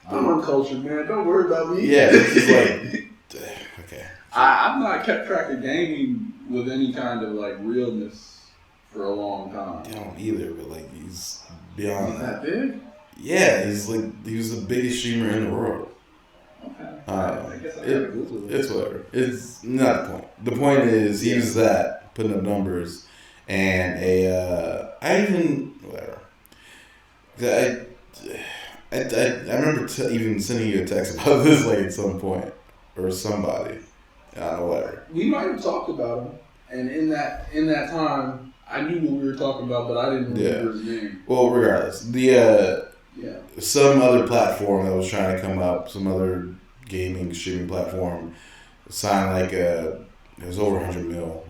[SPEAKER 2] I'm uncultured, man. Don't worry about me.
[SPEAKER 1] Yeah, it's like okay.
[SPEAKER 2] I've not kept track of gaming with any kind of like realness for a long time.
[SPEAKER 1] I don't either, but like he's
[SPEAKER 2] Is
[SPEAKER 1] beyond
[SPEAKER 2] that big?
[SPEAKER 1] Yeah, he was the biggest streamer in the world.
[SPEAKER 2] Okay. I guess I gotta Google it.
[SPEAKER 1] It's whatever. It's not the point. The point is he was that putting up numbers, and I even whatever. I remember even sending you a text about this like at some point or somebody. I don't know, whatever.
[SPEAKER 2] We might have talked about him, and in that time, I knew what we were talking about, but I didn't remember his name.
[SPEAKER 1] Well, regardless, some other platform that was trying to come up, some other gaming streaming platform, signed like it was over 100 mil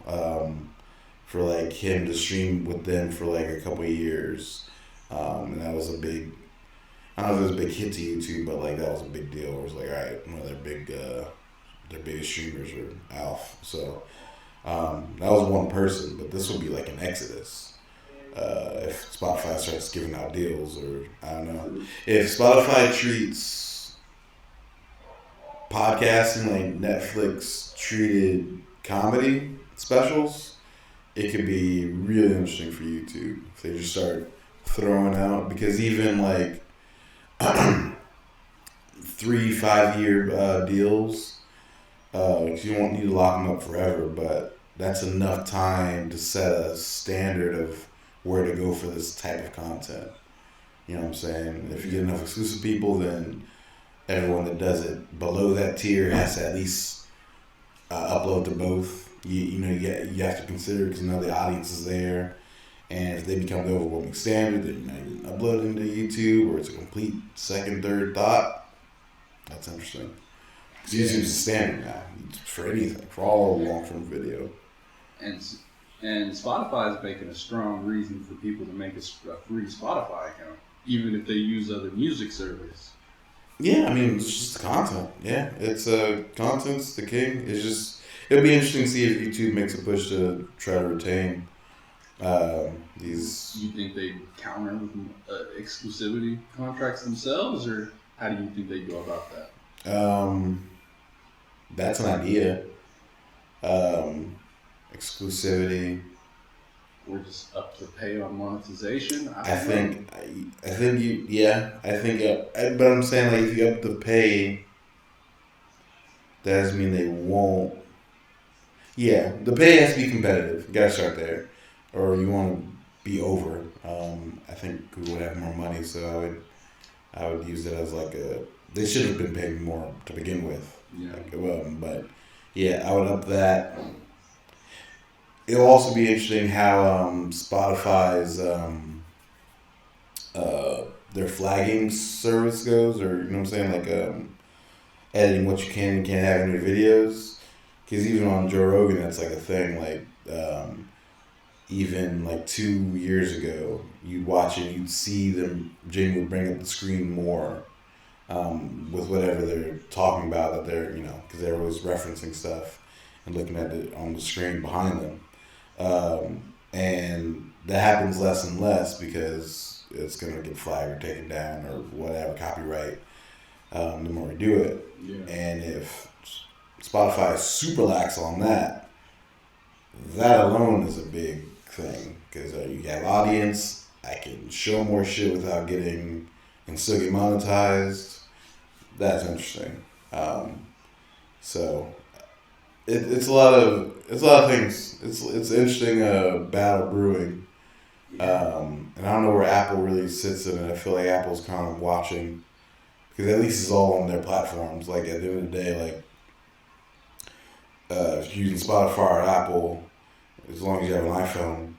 [SPEAKER 1] for like him to stream with them for like a couple of years, and that was a big. I don't know if it was a big hit to YouTube, but like that was a big deal. It was like, all right, one of their biggest streamers were Alf. So that was one person, but this would be like an exodus. If Spotify starts giving out deals, or I don't know, if Spotify treats podcasting like Netflix treated comedy specials, it could be really interesting for YouTube if they just start throwing out, because even like 3-5 year deals, you won't need to lock them up forever, but that's enough time to set a standard of where to go for this type of content. You know what I'm saying? If you get enough exclusive people, then everyone that does it below that tier has to at least upload to both. You have to consider, because now the audience is there, and if they become the overwhelming standard, then you upload it into YouTube, or it's a complete second, third thought. That's interesting. Because YouTube's the standard now for anything, for all long-form video.
[SPEAKER 2] And Spotify is making a strong reason for people to make a free Spotify account, even if they use other music service.
[SPEAKER 1] Yeah, I mean, it's just content. Yeah, it's content's the king. It'll be interesting to see if YouTube makes a push to try to retain these.
[SPEAKER 2] You think they counter with exclusivity contracts themselves, or how do you think they go about that?
[SPEAKER 1] That's an idea. Exclusivity.
[SPEAKER 2] Or just up to pay on monetization?
[SPEAKER 1] I think but I'm saying, like, if you up the pay, that doesn't mean they won't. Yeah, the pay has to be competitive. You gotta start there, or you want to be over. I think Google would have more money, so I would use it as like they should have been paying more to begin with.
[SPEAKER 2] Yeah.
[SPEAKER 1] But yeah, I would up that. It'll also be interesting how Spotify's their flagging service goes, or you know what I'm saying, like editing what you can and can't have in your videos. Because even on Joe Rogan, that's like a thing. Like even like 2 years ago, you'd watch it, you'd see them. Jamie would bring up the screen more with whatever they're talking about, that they're, because they're always referencing stuff and looking at it on the screen behind them. And that happens less and less because it's going to get flagged or taken down or whatever, copyright, the more we do it.
[SPEAKER 2] Yeah.
[SPEAKER 1] And if Spotify is super lax on that, that alone is a big thing, because you have audience, I can show more shit without getting, and still get monetized. That's interesting. So it's a lot of things. It's interesting battle brewing. And I don't know where Apple really sits in it. I feel like Apple's kind of watching, because at least it's all on their platforms. Like at the end of the day, like if you're using Spotify or Apple, as long as you have an iPhone,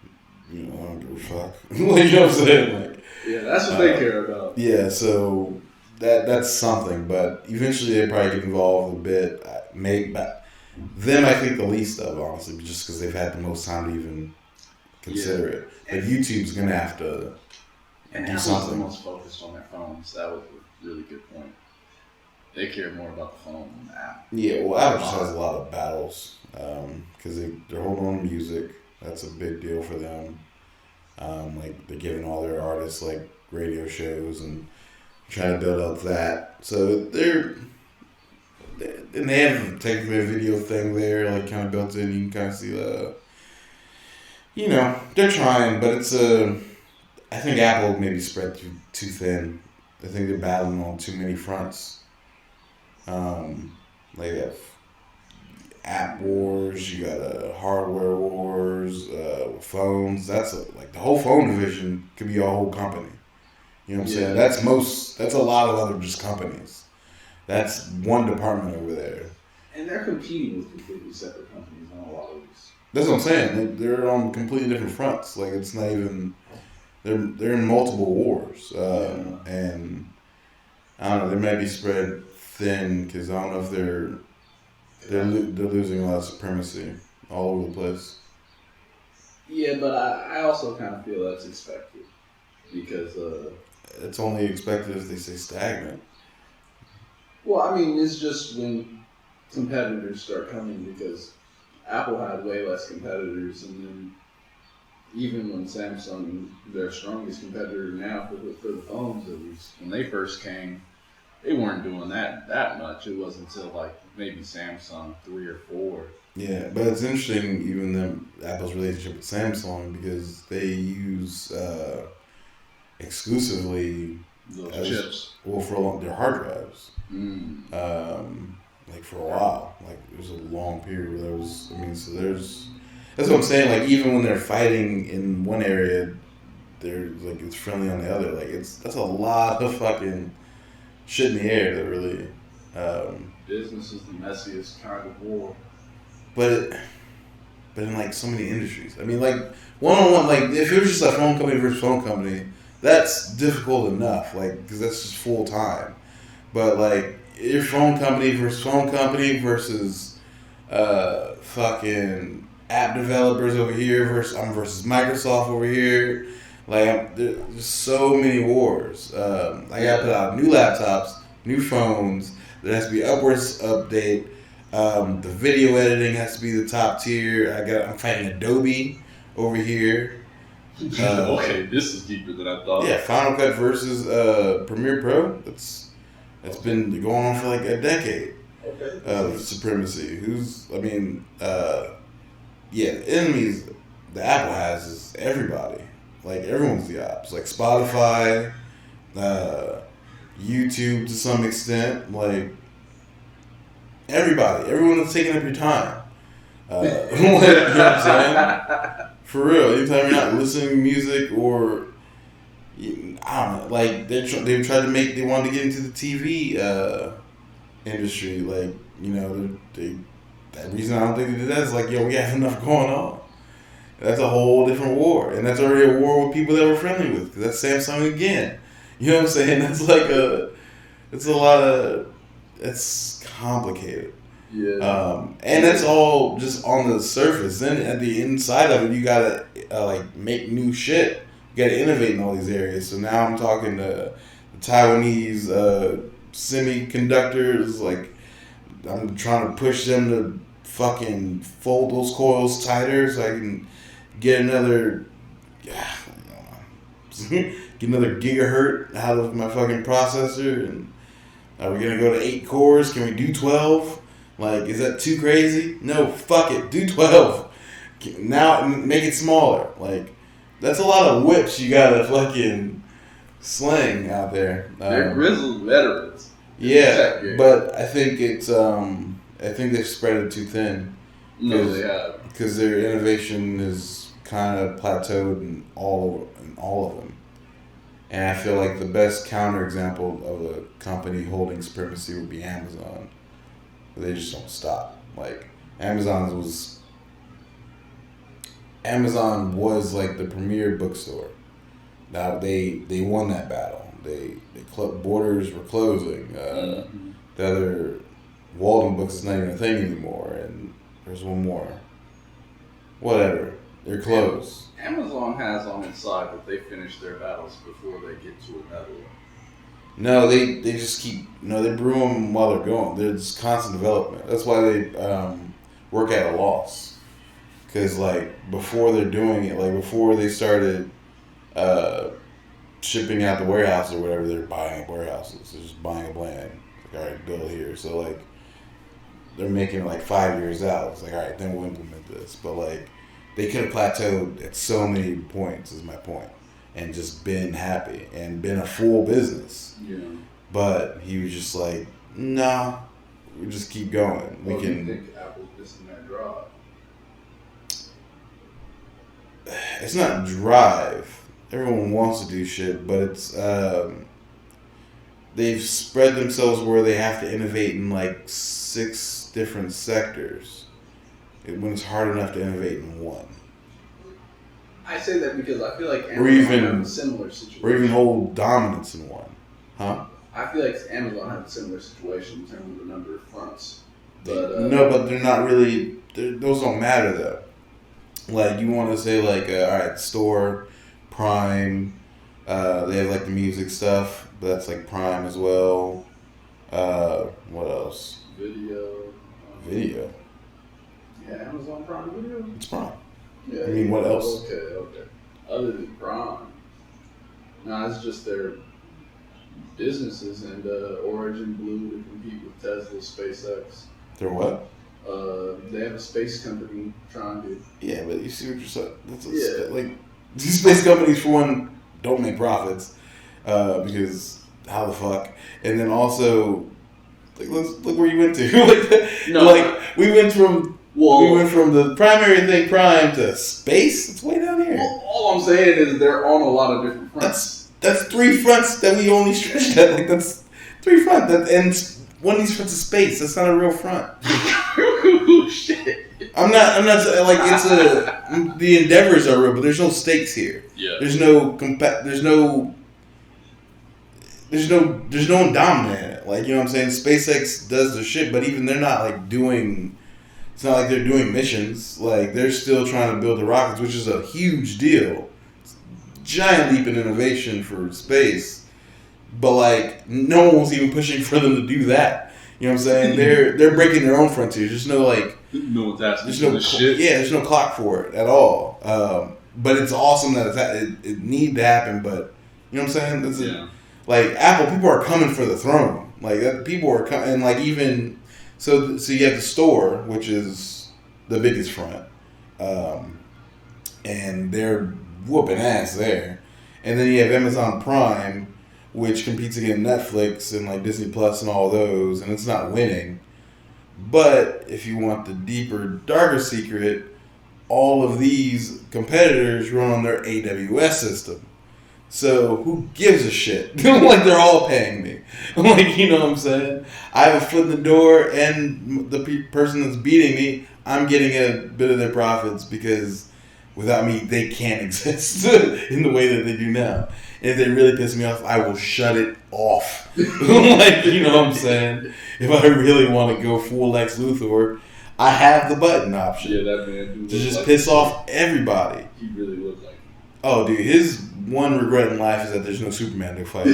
[SPEAKER 1] I don't give a fuck. Like, you know what I'm saying? Like,
[SPEAKER 2] yeah, that's what they care about.
[SPEAKER 1] Yeah, so that's something. But eventually they probably get involved a bit. Them, I think the least of, honestly, just because they've had the most time to even consider it. But YouTube's going to have to do something.
[SPEAKER 2] The most focused on their phones. That was a really good point. They care more about the phone than the app.
[SPEAKER 1] Yeah, well, Apple just has a lot of battles because they're holding on to music. That's a big deal for them. Like, they're giving all their artists like radio shows and trying to build up that. So and they have technically a video thing there, like kind of built in. You can kind of see they're trying, but it's a. I think Apple maybe spread too thin. I think they're battling on too many fronts. Like they have app wars, you got hardware wars, phones. Like the whole phone division could be a whole company. You know what I'm saying? That's a lot of other just companies. That's one department over there.
[SPEAKER 2] And they're competing with completely separate companies on a lot of these.
[SPEAKER 1] That's what I'm saying. They're on completely different fronts. Like it's not even. They're in multiple wars, and I don't know. They might be spread thin because I don't know if they're losing a lot of supremacy all over the place.
[SPEAKER 2] Yeah, but I also kind of feel that's expected because
[SPEAKER 1] it's only expected if they stay stagnant.
[SPEAKER 2] Well, I mean, it's just when competitors start coming because Apple had way less competitors, and then even when Samsung, their strongest competitor now for the phones at least, when they first came, they weren't doing that much. It wasn't until like maybe Samsung 3 or 4.
[SPEAKER 1] Yeah, but it's interesting even Apple's relationship with Samsung because they use exclusively
[SPEAKER 2] those chips.
[SPEAKER 1] Well, for their hard drives. Like for a while, like there was a long period where there was. I mean, so there's. That's what I'm saying. Like even when they're fighting in one area, they're like it's friendly on the other. Like that's a lot of fucking shit in the air that really.
[SPEAKER 2] Business is the messiest kind of war.
[SPEAKER 1] But in like so many industries, I mean, like one-on-one, like if it was just a phone company versus phone company, that's difficult enough, like because that's just full time. But like your phone company versus fucking app developers over here versus Microsoft over here. Like there's so many wars. I gotta put out new laptops, new phones. There has to be upwards update. The video editing has to be the top tier. I'm fighting Adobe over here.
[SPEAKER 2] Okay, this is deeper than I thought.
[SPEAKER 1] Yeah, Final Cut versus Premiere Pro. That's been going on for like a decade.
[SPEAKER 2] Okay.
[SPEAKER 1] Of supremacy. The enemies the Apple has is everybody. Like everyone's the ops. Like Spotify, YouTube to some extent. Like everyone that's taking up your time. You know what I'm saying? For real, anytime you're not listening to music or I don't know, like they've tried to they wanted to get into the TV industry. Like that reason I don't think they did that is like we have enough going on. That's a whole different war, and that's already a war with people that we're friendly with. Cause that's Samsung again. You know what I'm saying? That's like it's a lot of. It's complicated.
[SPEAKER 2] Yeah.
[SPEAKER 1] And that's all just on the surface. Then at the inside of it, you gotta make new shit. You gotta innovate in all these areas. So now I'm talking to the Taiwanese semiconductors. Like I'm trying to push them to fucking fold those coils tighter so I can get another gigahertz out of my fucking processor. And are we gonna go to 8 cores? Can we do 12? Like, is that too crazy? No, fuck it. Do 12. Now make it smaller. Like, that's a lot of whips you gotta fucking sling out there.
[SPEAKER 2] They're grizzled veterans.
[SPEAKER 1] Yeah, but I think I think they've spread it too thin.
[SPEAKER 2] No, they have.
[SPEAKER 1] Because their innovation is kind of plateaued in all of them. And I feel like the best counterexample of a company holding supremacy would be Amazon. They just don't stop. Like Amazon was like the premier bookstore. Now they won that battle. Borders were closing. The other Walden Books is not even a thing anymore. And there's one more. Whatever. They're closed.
[SPEAKER 2] Amazon has on its side that they finish their battles before they get to another one.
[SPEAKER 1] No, they just keep. No, they brew them while they're going. There's constant development. That's why they work at a loss. Because like before they're doing it, like before they started shipping out the warehouse or whatever, they're buying up warehouses. They're just buying up land. Like, all right, build here. So like they're making it like 5 years out. It's like, all right, then we'll implement this. But like they could have plateaued at so many points. Is my point, and just been happy and been a full business.
[SPEAKER 2] Yeah.
[SPEAKER 1] But he was just like, nah, we just keep going.
[SPEAKER 2] Well, do you think Apple's missing that drive?
[SPEAKER 1] It's not drive. Everyone wants to do shit, but it's they've spread themselves where they have to innovate in like 6 different sectors when it's hard enough to innovate in one.
[SPEAKER 2] I say that because I feel like Amazon has a similar situation.
[SPEAKER 1] Or even hold dominance in one. Huh?
[SPEAKER 2] I feel like Amazon has a similar situation in terms of the number of fronts. But,
[SPEAKER 1] no, but they're not really. Those don't matter though. Like you want to say like, all right, store, Prime. They have like the music stuff, but that's like Prime as well. What else? Video.
[SPEAKER 2] Yeah, Amazon Prime Video.
[SPEAKER 1] It's Prime.
[SPEAKER 2] Yeah.
[SPEAKER 1] I mean, what else?
[SPEAKER 2] Okay. Other than Prime, no, it's just their businesses and Origin Blue to compete with Tesla, SpaceX.
[SPEAKER 1] They're what?
[SPEAKER 2] They have a space company trying to.
[SPEAKER 1] Yeah, but you see what you're saying. Like these space companies, for one, don't make profits because how the fuck? And then also, like, look where you went to. We went from the primary thing, Prime, to space. It's way down here.
[SPEAKER 2] Well, all I'm saying is they're on a lot of different fronts.
[SPEAKER 1] That's 3 fronts that we only stretched at. Like that's 3 fronts. And one of these fronts is space. That's not a real front.
[SPEAKER 2] Shit.
[SPEAKER 1] I'm not like it's the endeavors are real, but there's no stakes here.
[SPEAKER 2] Yeah.
[SPEAKER 1] There's no one dominant in it. Like, you know what I'm saying? SpaceX does their shit, but even they're not like doing. It's not like they're doing missions. Like they're still trying to build the rockets, which is a huge deal. Giant leap in innovation for space, but like no one's even pushing for them to do that. You know what I'm saying? They're breaking their own frontiers. There's no like
[SPEAKER 2] no one's asking
[SPEAKER 1] there's no
[SPEAKER 2] shit.
[SPEAKER 1] Yeah, there's no clock for it at all. But it's awesome that it need to happen. But you know what I'm saying? Like Apple, people are coming for the throne. Like people are coming, and like even so you have the store, which is the biggest front, and they're whooping ass there. And then you have Amazon Prime, which competes against Netflix and like Disney Plus and all those, and it's not winning. But if you want the deeper, darker secret, all of these competitors run on their AWS system. So who gives a shit? Like they're all paying me. Like, you know what I'm saying? I have a foot in the door, and the person that's beating me, I'm getting a bit of their profits because without me, they can't exist in the way that they do now. And if they really piss me off, I will shut it off. Like, you know what I'm saying? If I really want to go full Lex Luthor, I have the button option.
[SPEAKER 2] Yeah, that man.
[SPEAKER 1] To just piss off everybody.
[SPEAKER 2] He really looked like him.
[SPEAKER 1] Oh, dude, his one regret in life is that there's no Superman to fight.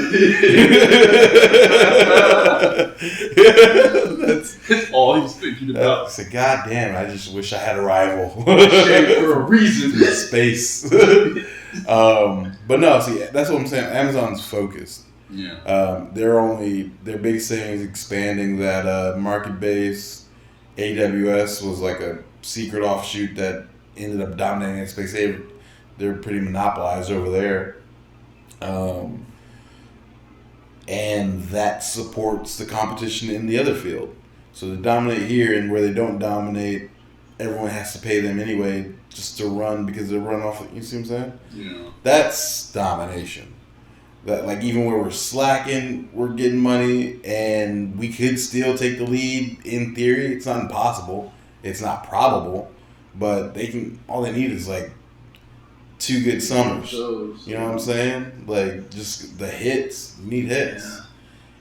[SPEAKER 1] That's
[SPEAKER 2] all he was thinking about.
[SPEAKER 1] I said, God damn, I just wish I had a rival.
[SPEAKER 2] For a reason.
[SPEAKER 1] Space. But no, see, that's what I'm saying. Amazon's focused.
[SPEAKER 2] Yeah.
[SPEAKER 1] Their biggest thing is expanding that market base. AWS was like a secret offshoot that ended up dominating that space. They're pretty monopolized over there. And that supports the competition in the other field. So they dominate here, and where they don't dominate, everyone has to pay them anyway just to run because they're run off. You see what I'm saying?
[SPEAKER 2] Yeah. That's
[SPEAKER 1] domination. That like even where we're slacking, we're getting money, and we could still take the lead in theory. It's not impossible. It's not probable, but they can. All they need is like 2 good summers. You know what I'm saying? Like just the hits. You need hits,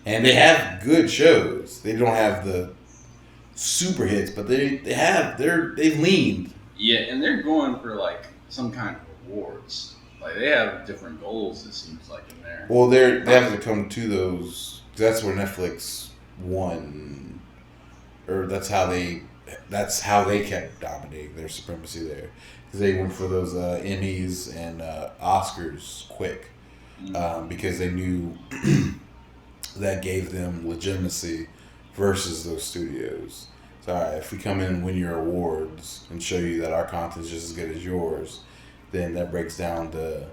[SPEAKER 1] and they have good shows. They don't have the super hits, but they've leaned.
[SPEAKER 2] Yeah, and they're going for like some kind of awards. Like they have different goals. It seems like in there.
[SPEAKER 1] Well, they have to come to those. That's where Netflix won, or that's how they kept dominating their supremacy there, because they went for those Emmys and Oscars quick, because they knew that gave them legitimacy versus those studios. So all right, if we come in and win your awards and show you that our content is just as good as yours, then that breaks down the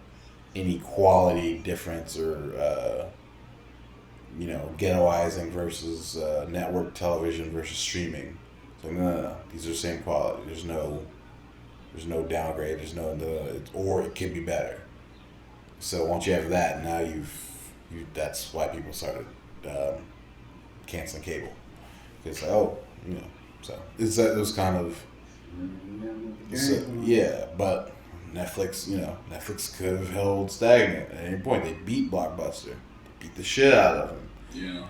[SPEAKER 1] inequality difference or ghettoizing versus network television versus streaming. So no, these are the same quality. There's no downgrade. There's or it could be better. So once you have that, now that's why people started canceling cable. It's like, so it's that those kind of but Netflix could have held stagnant at any point. They beat Blockbuster, beat the shit out of them.
[SPEAKER 2] Yeah.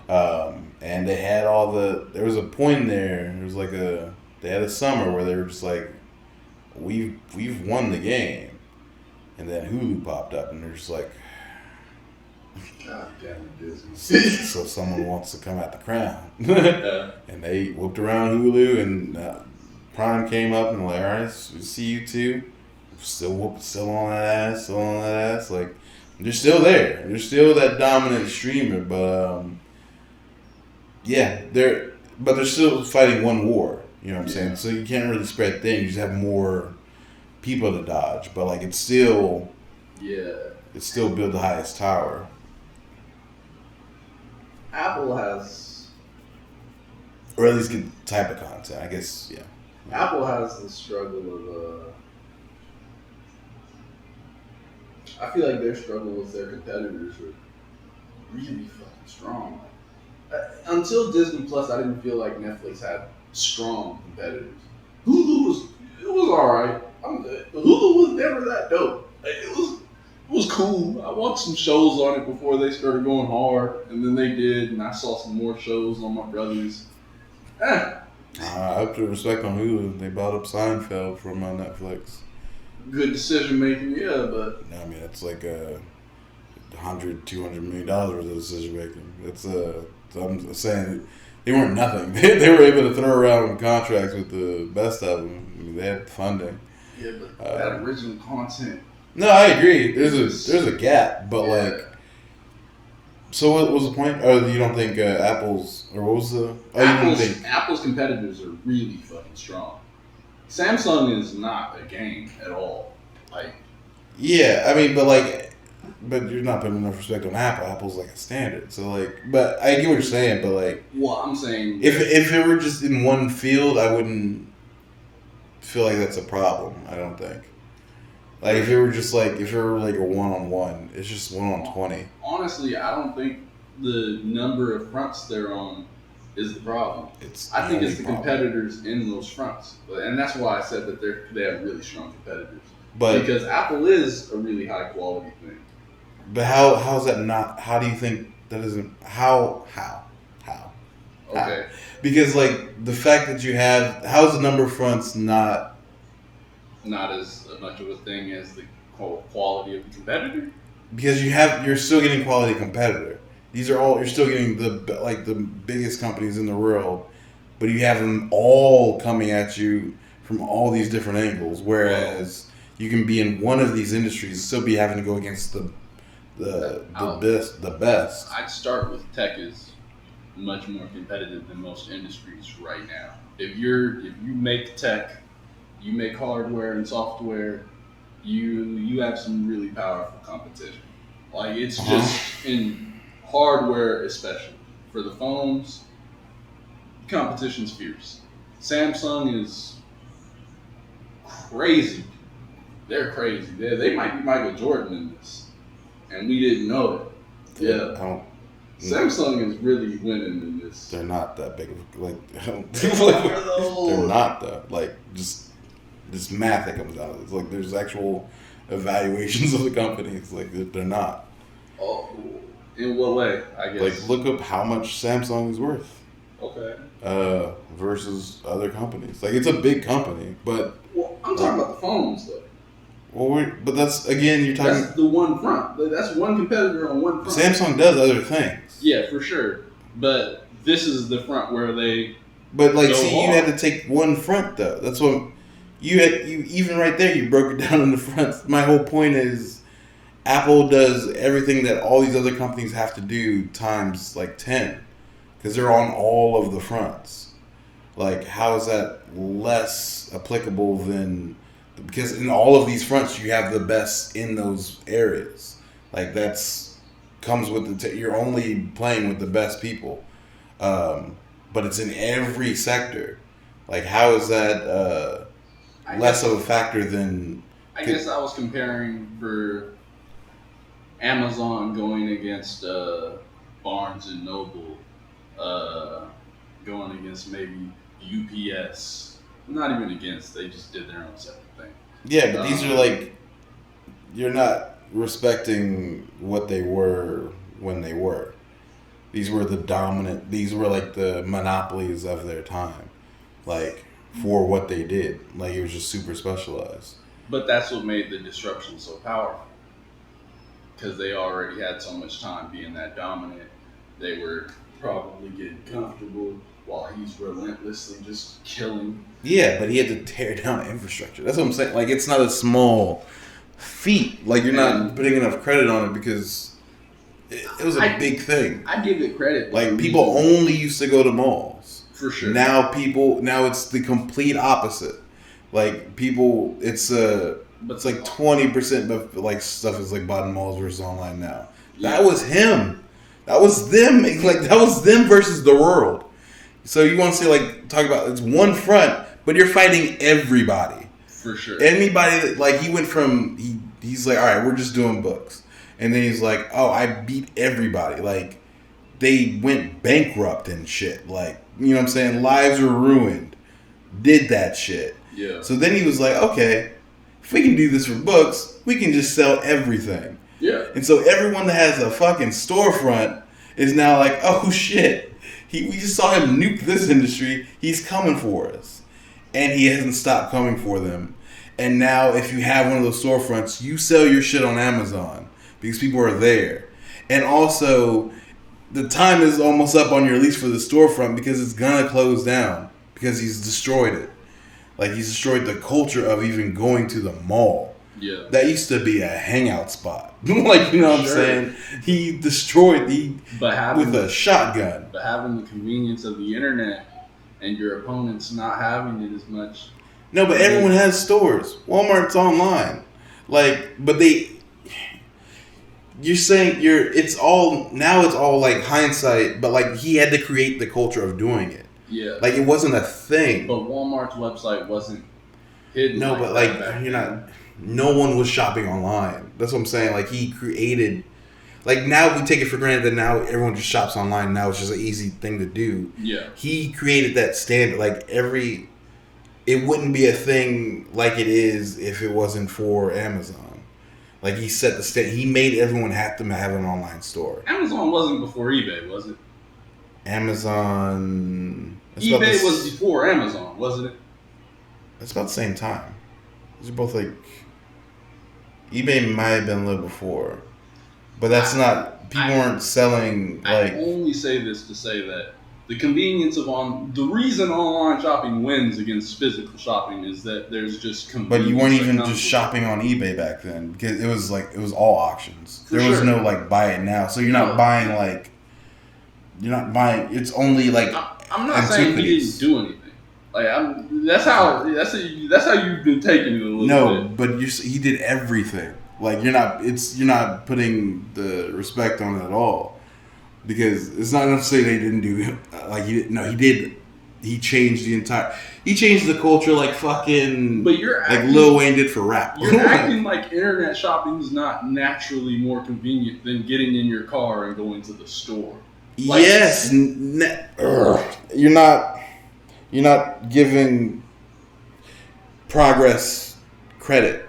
[SPEAKER 1] And they had there was a point there. It was like they had a summer where they were just like, we've won the game, and then Hulu popped up, and they're just like,
[SPEAKER 2] God damn it, Disney.
[SPEAKER 1] so someone wants to come at the crown. And they whooped around Hulu, and Prime came up and like, all right, we see you too. Still on that ass. Like, they're still there. They're still that dominant streamer, but they're still fighting one war. You know what I'm saying? So you can't really spread things. You just have more people to dodge, but like it's still build the highest tower.
[SPEAKER 3] Apple has,
[SPEAKER 1] or at least get the type of content, I guess. Yeah.
[SPEAKER 3] Apple has the struggle of. I feel like their struggle with their competitors are really fucking strong. Until Disney Plus, I didn't feel like Netflix had strong competitors. Hulu was alright. Hulu was never that dope. It was cool. I watched some shows on it before they started going hard, and then they did, and I saw some more shows on my brother's.
[SPEAKER 1] I have to respect on Hulu. They bought up Seinfeld from Netflix.
[SPEAKER 3] Good decision making, yeah, but
[SPEAKER 1] I mean, it's like $200 million worth of decision making. I'm saying they weren't nothing. They were able to throw around contracts with the best of them. I mean, they had funding.
[SPEAKER 3] Yeah, but that original content.
[SPEAKER 1] No, I agree. There's a gap, but like. So what was the point? Oh, you don't think Apple's, or what was the?
[SPEAKER 3] Apple's competitors are really fucking strong. Samsung is not a game at all. Like.
[SPEAKER 1] Yeah, I mean, but you're not putting enough respect on Apple. Apple's like a standard. So like, but I get what you're saying. But like,
[SPEAKER 3] well, I'm saying
[SPEAKER 1] if it were just in one field, I wouldn't feel like that's a problem. I don't think. Like if it were like a 1-on-1, it's just 1-on-20.
[SPEAKER 3] Honestly, I don't think the number of fronts they're on is the problem. I think it's the competitors in those fronts, and that's why I said that they have really strong competitors. But because Apple is a really high quality thing.
[SPEAKER 1] But how's that not? How do you think that isn't? How?
[SPEAKER 3] Okay.
[SPEAKER 1] Because like the fact that you have, how's the number of fronts not
[SPEAKER 3] as much of a thing as the quality of the competitor?
[SPEAKER 1] Because you're still getting quality competitor. You're still getting the biggest companies in the world, but you have them all coming at you from all these different angles. Whereas you can be in one of these industries, still be having to go against the best.
[SPEAKER 3] I'd start with tech is much more competitive than most industries right now. If you make tech, you make hardware and software, you have some really powerful competition. Like it's just in hardware, especially for the phones, competition's fierce. Samsung is crazy. They're crazy. They might be Michael Jordan in this, and we didn't know it. Yeah. Samsung is really winning in this.
[SPEAKER 1] They're not that big of they're not though. Like just math that comes out of it. It's like there's actual evaluations of the companies. Like they're not.
[SPEAKER 3] Oh, in what way? I guess.
[SPEAKER 1] Like look up how much Samsung is worth.
[SPEAKER 3] Okay.
[SPEAKER 1] Versus other companies. Like it's a big company, but.
[SPEAKER 3] Well, I'm talking about the phones though.
[SPEAKER 1] Well, but that's again you're talking.
[SPEAKER 3] That's the one front. That's one competitor on one front.
[SPEAKER 1] Samsung does other things.
[SPEAKER 3] Yeah, for sure. But this is the front where they.
[SPEAKER 1] But like, see, you had to take one front though. That's what you even right there. You broke it down in the front. My whole point is, Apple does everything that all these other companies have to do times like 10, because they're on all of the fronts. Like, how is that less applicable than, because in all of these fronts you have the best in those areas. Like, that's comes with you're only playing with the best people, but it's in every sector. Like, how is that less of a factor than?
[SPEAKER 2] I guess I was comparing for Amazon going against Barnes and Noble, going against maybe UPS. Not even against, they just did their own separate thing.
[SPEAKER 1] Yeah, but these are like, you're not respecting what they were when they were. These were the dominant, these were like the monopolies of their time. Like, for what they did. Like, it was just super specialized.
[SPEAKER 2] But that's what made the disruption so powerful. Because they already had so much time being that dominant. They were probably getting comfortable while he's relentlessly just killing.
[SPEAKER 1] Yeah, but he had to tear down infrastructure. That's what I'm saying. Like, it's not a small feat. Like, you're not putting enough credit on it because it was a big thing.
[SPEAKER 2] I give it credit.
[SPEAKER 1] Like, people only used to go to malls.
[SPEAKER 2] For sure.
[SPEAKER 1] Now it's the complete opposite. Like, people, it's like 20% of like stuff is like bought in malls versus online now. Yeah. That was him. That was them. Like, that was them versus the world. So you want to say, like, talk about, it's one front, but you're fighting everybody.
[SPEAKER 2] For sure.
[SPEAKER 1] Anybody that, like, he went from, he's like, all right, we're just doing books. And then he's like, oh, I beat everybody. Like, they went bankrupt and shit. Like, you know what I'm saying? Lives were ruined. Did that shit.
[SPEAKER 2] Yeah.
[SPEAKER 1] So then he was like, okay, if we can do this for books, we can just sell everything.
[SPEAKER 2] Yeah.
[SPEAKER 1] And so everyone that has a fucking storefront is now like, oh shit, we just saw him nuke this industry. He's coming for us. And he hasn't stopped coming for them. And now if you have one of those storefronts, you sell your shit on Amazon because people are there. And also, the time is almost up on your lease for the storefront because it's gonna close down because he's destroyed it. Like, he's destroyed the culture of even going to the mall.
[SPEAKER 2] Yeah.
[SPEAKER 1] That used to be a hangout spot. Like, you know what I'm saying? He destroyed with a shotgun.
[SPEAKER 2] But having the convenience of the internet and your opponents not having it as much.
[SPEAKER 1] No, but everyone has stores. Walmart's online. Like, but you're saying it's all like hindsight, but like he had to create the culture of doing it.
[SPEAKER 2] Yeah.
[SPEAKER 1] Like, it wasn't a thing.
[SPEAKER 2] But Walmart's website wasn't hidden.
[SPEAKER 1] No, but like, you're not. No one was shopping online. That's what I'm saying. Like, he created. Like, now we take it for granted that now everyone just shops online. Now it's just an easy thing to do.
[SPEAKER 2] Yeah.
[SPEAKER 1] He created that standard. Like, it wouldn't be a thing like it is if it wasn't for Amazon. Like, he set the standard. He made everyone have to have an online store.
[SPEAKER 2] Amazon wasn't before eBay, was it?
[SPEAKER 1] Amazon.
[SPEAKER 2] eBay was before Amazon, wasn't it?
[SPEAKER 1] It's about the same time. These are both like. eBay might have been a little before, but that's not. People weren't selling like.
[SPEAKER 2] I only say this to say that the convenience of the reason online shopping wins against physical shopping is that there's just convenience.
[SPEAKER 1] But you weren't even just shopping on eBay back then because it was all auctions. There was no like buy it now, so you're not buying like. You're not buying. It's only like.
[SPEAKER 2] I'm not saying he didn't do anything. Like, that's how you've been taking it a little bit.
[SPEAKER 1] No, but he did everything. Like, you're not putting the respect on it at all, because it's not enough to say they didn't do it. Like, he did. He changed the culture like fucking. But like Lil Wayne did for rap.
[SPEAKER 2] You're acting like internet shopping is not naturally more convenient than getting in your car and going to the store. Like,
[SPEAKER 1] yes, you're not giving progress credit.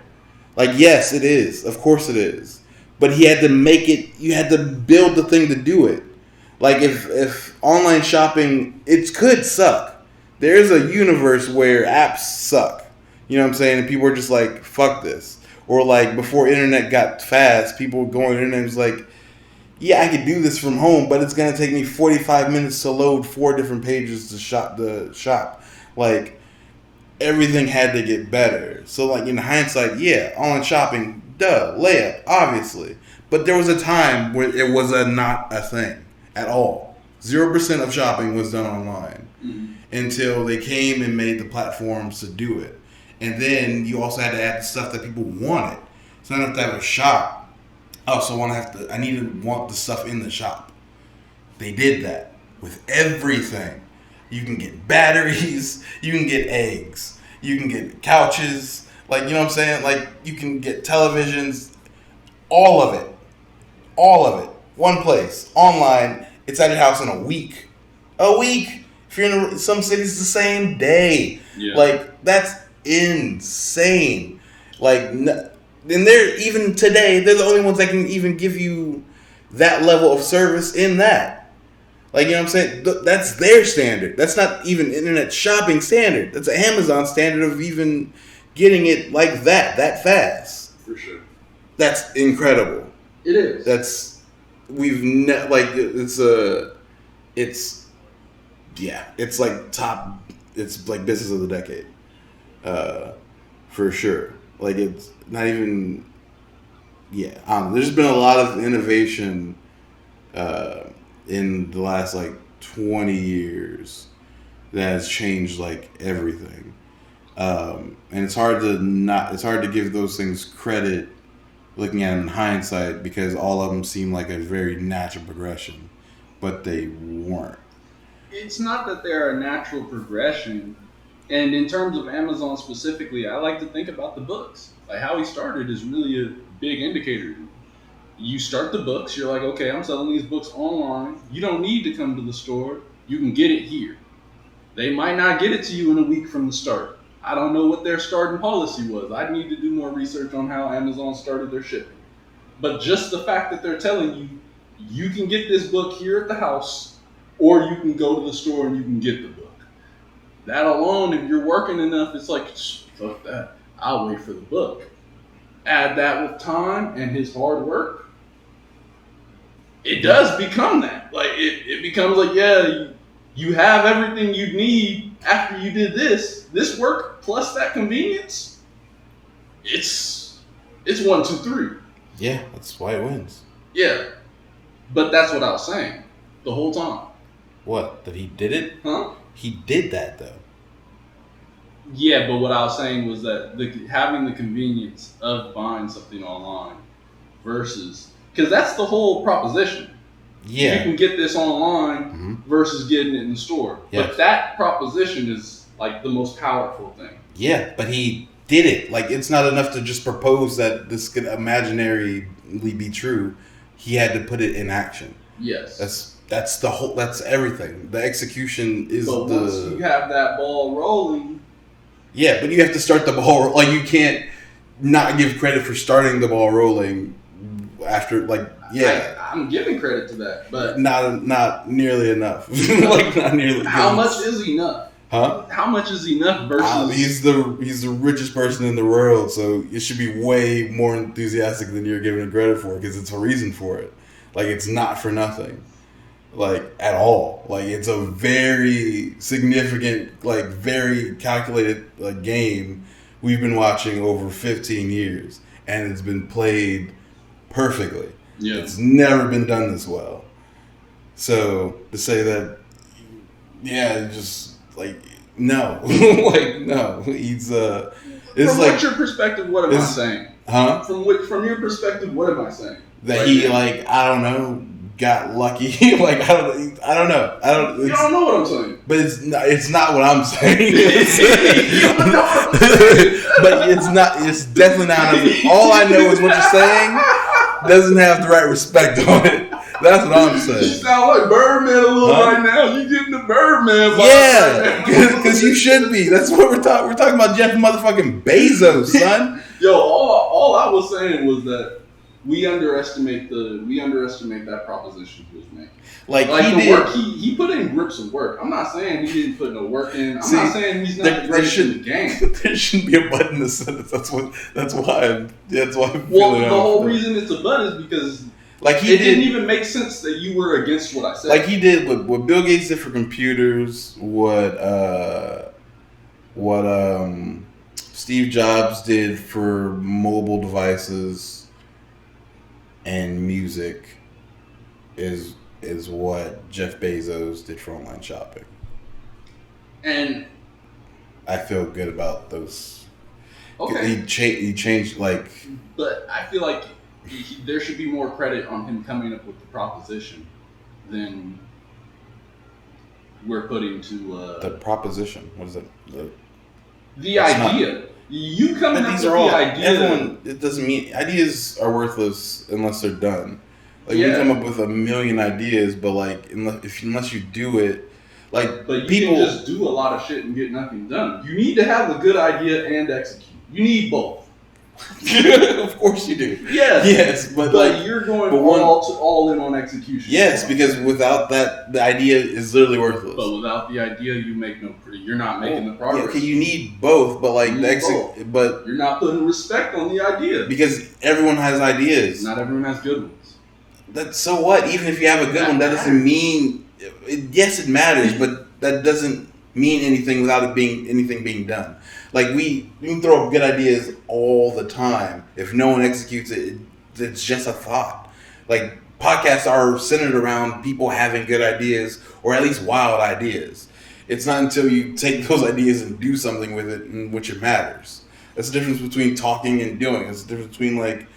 [SPEAKER 1] Like, yes, it is. Of course it is. But he had to make it, you had to build the thing to do it. Like, if online shopping, it could suck. There's a universe where apps suck. You know what I'm saying? And people are just like, fuck this. Or like, before internet got fast, people would go on the internet and was like, yeah, I could do this from home, but it's going to take me 45 minutes to load 4 different pages to shop. Like, everything had to get better. So, like, in hindsight, yeah, online shopping, layup, obviously. But there was a time where it was not a thing at all. 0% of shopping was done online until they came and made the platforms to do it. And then you also had to add the stuff that people wanted. So I don't have to have a shop. I also I need to want the stuff in the shop. They did that with everything. You can get batteries, you can get eggs, you can get couches, like, you know what I'm saying? Like, you can get televisions, all of it. One place, online. It's at your house in a week. A week. If you're in some cities, the same day.
[SPEAKER 2] Yeah.
[SPEAKER 1] Like, that's insane. Like, and they're, even today, they're the only ones that can even give you that level of service in that. Like, you know what I'm saying? That's their standard. That's not even internet shopping standard. That's an Amazon standard of even getting it like that fast.
[SPEAKER 2] For sure.
[SPEAKER 1] That's incredible.
[SPEAKER 3] It is.
[SPEAKER 1] It's like top, it's like business of the decade, for sure. Like, it's not even, there's been a lot of innovation, in the last like 20 years that has changed like everything. And it's hard to give those things credit looking at them in hindsight, because all of them seem like a very natural progression, but they weren't.
[SPEAKER 2] It's not that they're a natural progression. And in terms of Amazon specifically, I like to think about the books. Like, how he started is really a big indicator. You start the books, you're like, okay, I'm selling these books online. You don't need to come to the store. You can get it here. They might not get it to you in a week from the start. I don't know what their starting policy was. I need to do more research on how Amazon started their shipping. But just the fact that they're telling you, you can get this book here at the house, or you can go to the store and you can get the book. That alone, if you're working enough, it's like, fuck that. I'll wait for the book. Add that with time and his hard work, it does become that. Like, it becomes like, you have everything you need after you did this work plus that convenience. It's 1, 2, 3.
[SPEAKER 1] Yeah, that's why it wins.
[SPEAKER 2] Yeah, but that's what I was saying the whole time.
[SPEAKER 1] What? That he did it?
[SPEAKER 2] Huh?
[SPEAKER 1] He did that though.
[SPEAKER 2] Yeah, but what I was saying was that having the convenience of buying something online versus, because that's the whole proposition.
[SPEAKER 1] Yeah.
[SPEAKER 2] You can get this online versus getting it in the store.
[SPEAKER 1] Yes.
[SPEAKER 2] But that proposition is like the most powerful thing.
[SPEAKER 1] Yeah, but he did it. Like, it's not enough to just propose that this could imaginarily be true. He had to put it in action.
[SPEAKER 2] Yes.
[SPEAKER 1] That's everything. The execution is
[SPEAKER 2] but once you have that ball rolling.
[SPEAKER 1] Yeah, but you have to start the ball. Like, you can't not give credit for starting the ball rolling after, like,
[SPEAKER 2] I'm giving credit to that, but
[SPEAKER 1] not nearly enough. Like, not nearly.
[SPEAKER 2] How much is enough?
[SPEAKER 1] Huh?
[SPEAKER 2] How much is enough versus?
[SPEAKER 1] He's the richest person in the world, so it should be way more enthusiastic than you're giving it credit for, because it's a reason for it. Like, it's not for nothing, like, at all. Like, it's a very significant, like, very calculated, like, game we've been watching over 15 years, and it's been played perfectly.
[SPEAKER 2] Yeah.
[SPEAKER 1] It's never been done this well. So to say that, just like, no, like, no, he's it's
[SPEAKER 2] from
[SPEAKER 1] like,
[SPEAKER 2] what's your perspective? What am I saying?
[SPEAKER 1] Huh?
[SPEAKER 2] From your perspective, what am I saying?
[SPEAKER 1] That
[SPEAKER 2] right
[SPEAKER 1] he
[SPEAKER 2] here.
[SPEAKER 1] like, I don't know, got lucky. Like, I don't know.
[SPEAKER 2] You don't know what I'm saying.
[SPEAKER 1] But it's not what I'm saying. But it's definitely not. All I know is what you're saying doesn't have the right respect on it. That's what I'm saying.
[SPEAKER 2] You sound like Birdman a little right now. You getting the Birdman vibe.
[SPEAKER 1] Yeah, because you should be. That's what we're talking. We're talking about Jeff motherfucking Bezos, son.
[SPEAKER 2] Yo, all I was saying was that we underestimate that proposition he was making.
[SPEAKER 1] Like
[SPEAKER 2] work he put in grips of work. I'm not saying he didn't put no work in. I'm not saying he's not the greatest in the game.
[SPEAKER 1] There shouldn't be a but in the sentence. That's why I'm
[SPEAKER 2] well, the whole reason it's a but is because
[SPEAKER 1] like
[SPEAKER 2] didn't even make sense that you were against what I said.
[SPEAKER 1] Like he did what Bill Gates did for computers, what Steve Jobs did for mobile devices and music is is what Jeff Bezos did for online shopping.
[SPEAKER 2] And
[SPEAKER 1] I feel good about those.
[SPEAKER 2] okay,
[SPEAKER 1] He changed like.
[SPEAKER 2] but I feel like there should be more credit on him coming up with the proposition than we're putting to
[SPEAKER 1] The proposition. What is it?
[SPEAKER 2] the idea. You coming up
[SPEAKER 1] these
[SPEAKER 2] with
[SPEAKER 1] are all
[SPEAKER 2] the idea.
[SPEAKER 1] everyone. It doesn't mean ideas are worthless unless they're done. Like
[SPEAKER 2] Yeah.
[SPEAKER 1] you come up with a million ideas, but like unless you do it, like
[SPEAKER 2] But you
[SPEAKER 1] people
[SPEAKER 2] can just do a lot of shit and get nothing done. You need to have a good idea and execute. You need both.
[SPEAKER 1] of course you do. Yes, but
[SPEAKER 2] you're going
[SPEAKER 1] but one-
[SPEAKER 2] all in on execution.
[SPEAKER 1] Yes, because without that, the idea is literally worthless.
[SPEAKER 2] But without the idea, you make no. You're not making the progress.
[SPEAKER 1] Yeah, okay, you need both, but like
[SPEAKER 2] You
[SPEAKER 1] the
[SPEAKER 2] need both.
[SPEAKER 1] but
[SPEAKER 2] You're not putting respect on the idea.
[SPEAKER 1] because everyone has ideas.
[SPEAKER 2] Not everyone has good ones.
[SPEAKER 1] That's so what? Even if you have a good one, that doesn't mean. Yes, it matters, but that doesn't mean anything without it being anything being done. Like we can throw up good ideas all the time. If no one executes it, it's just a thought. Like podcasts are centered around people having good ideas or at least wild ideas. It's not until you take those ideas and do something with it in which it matters. That's the difference between talking and doing. It's the difference between like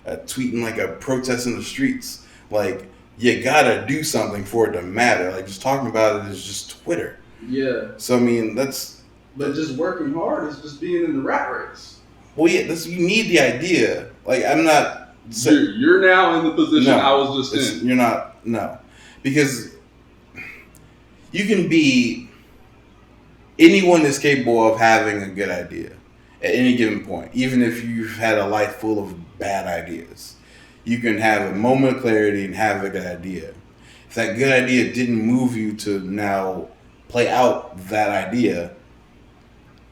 [SPEAKER 1] tweeting like a protest in the streets. Like you gotta do something for it to matter. Like just talking about it is just Twitter.
[SPEAKER 2] Yeah.
[SPEAKER 1] So I mean that's.
[SPEAKER 2] But just working hard is just being in the rat race.
[SPEAKER 1] Well, yeah, you need the idea. Like, I'm not.
[SPEAKER 2] You're now in the position I was just in.
[SPEAKER 1] You're not. No, because you can be. Anyone is capable of having a good idea at any given point, even if you've had a life full of bad ideas. You can have a moment of clarity and have a good idea. If that good idea didn't move you to now play out that idea,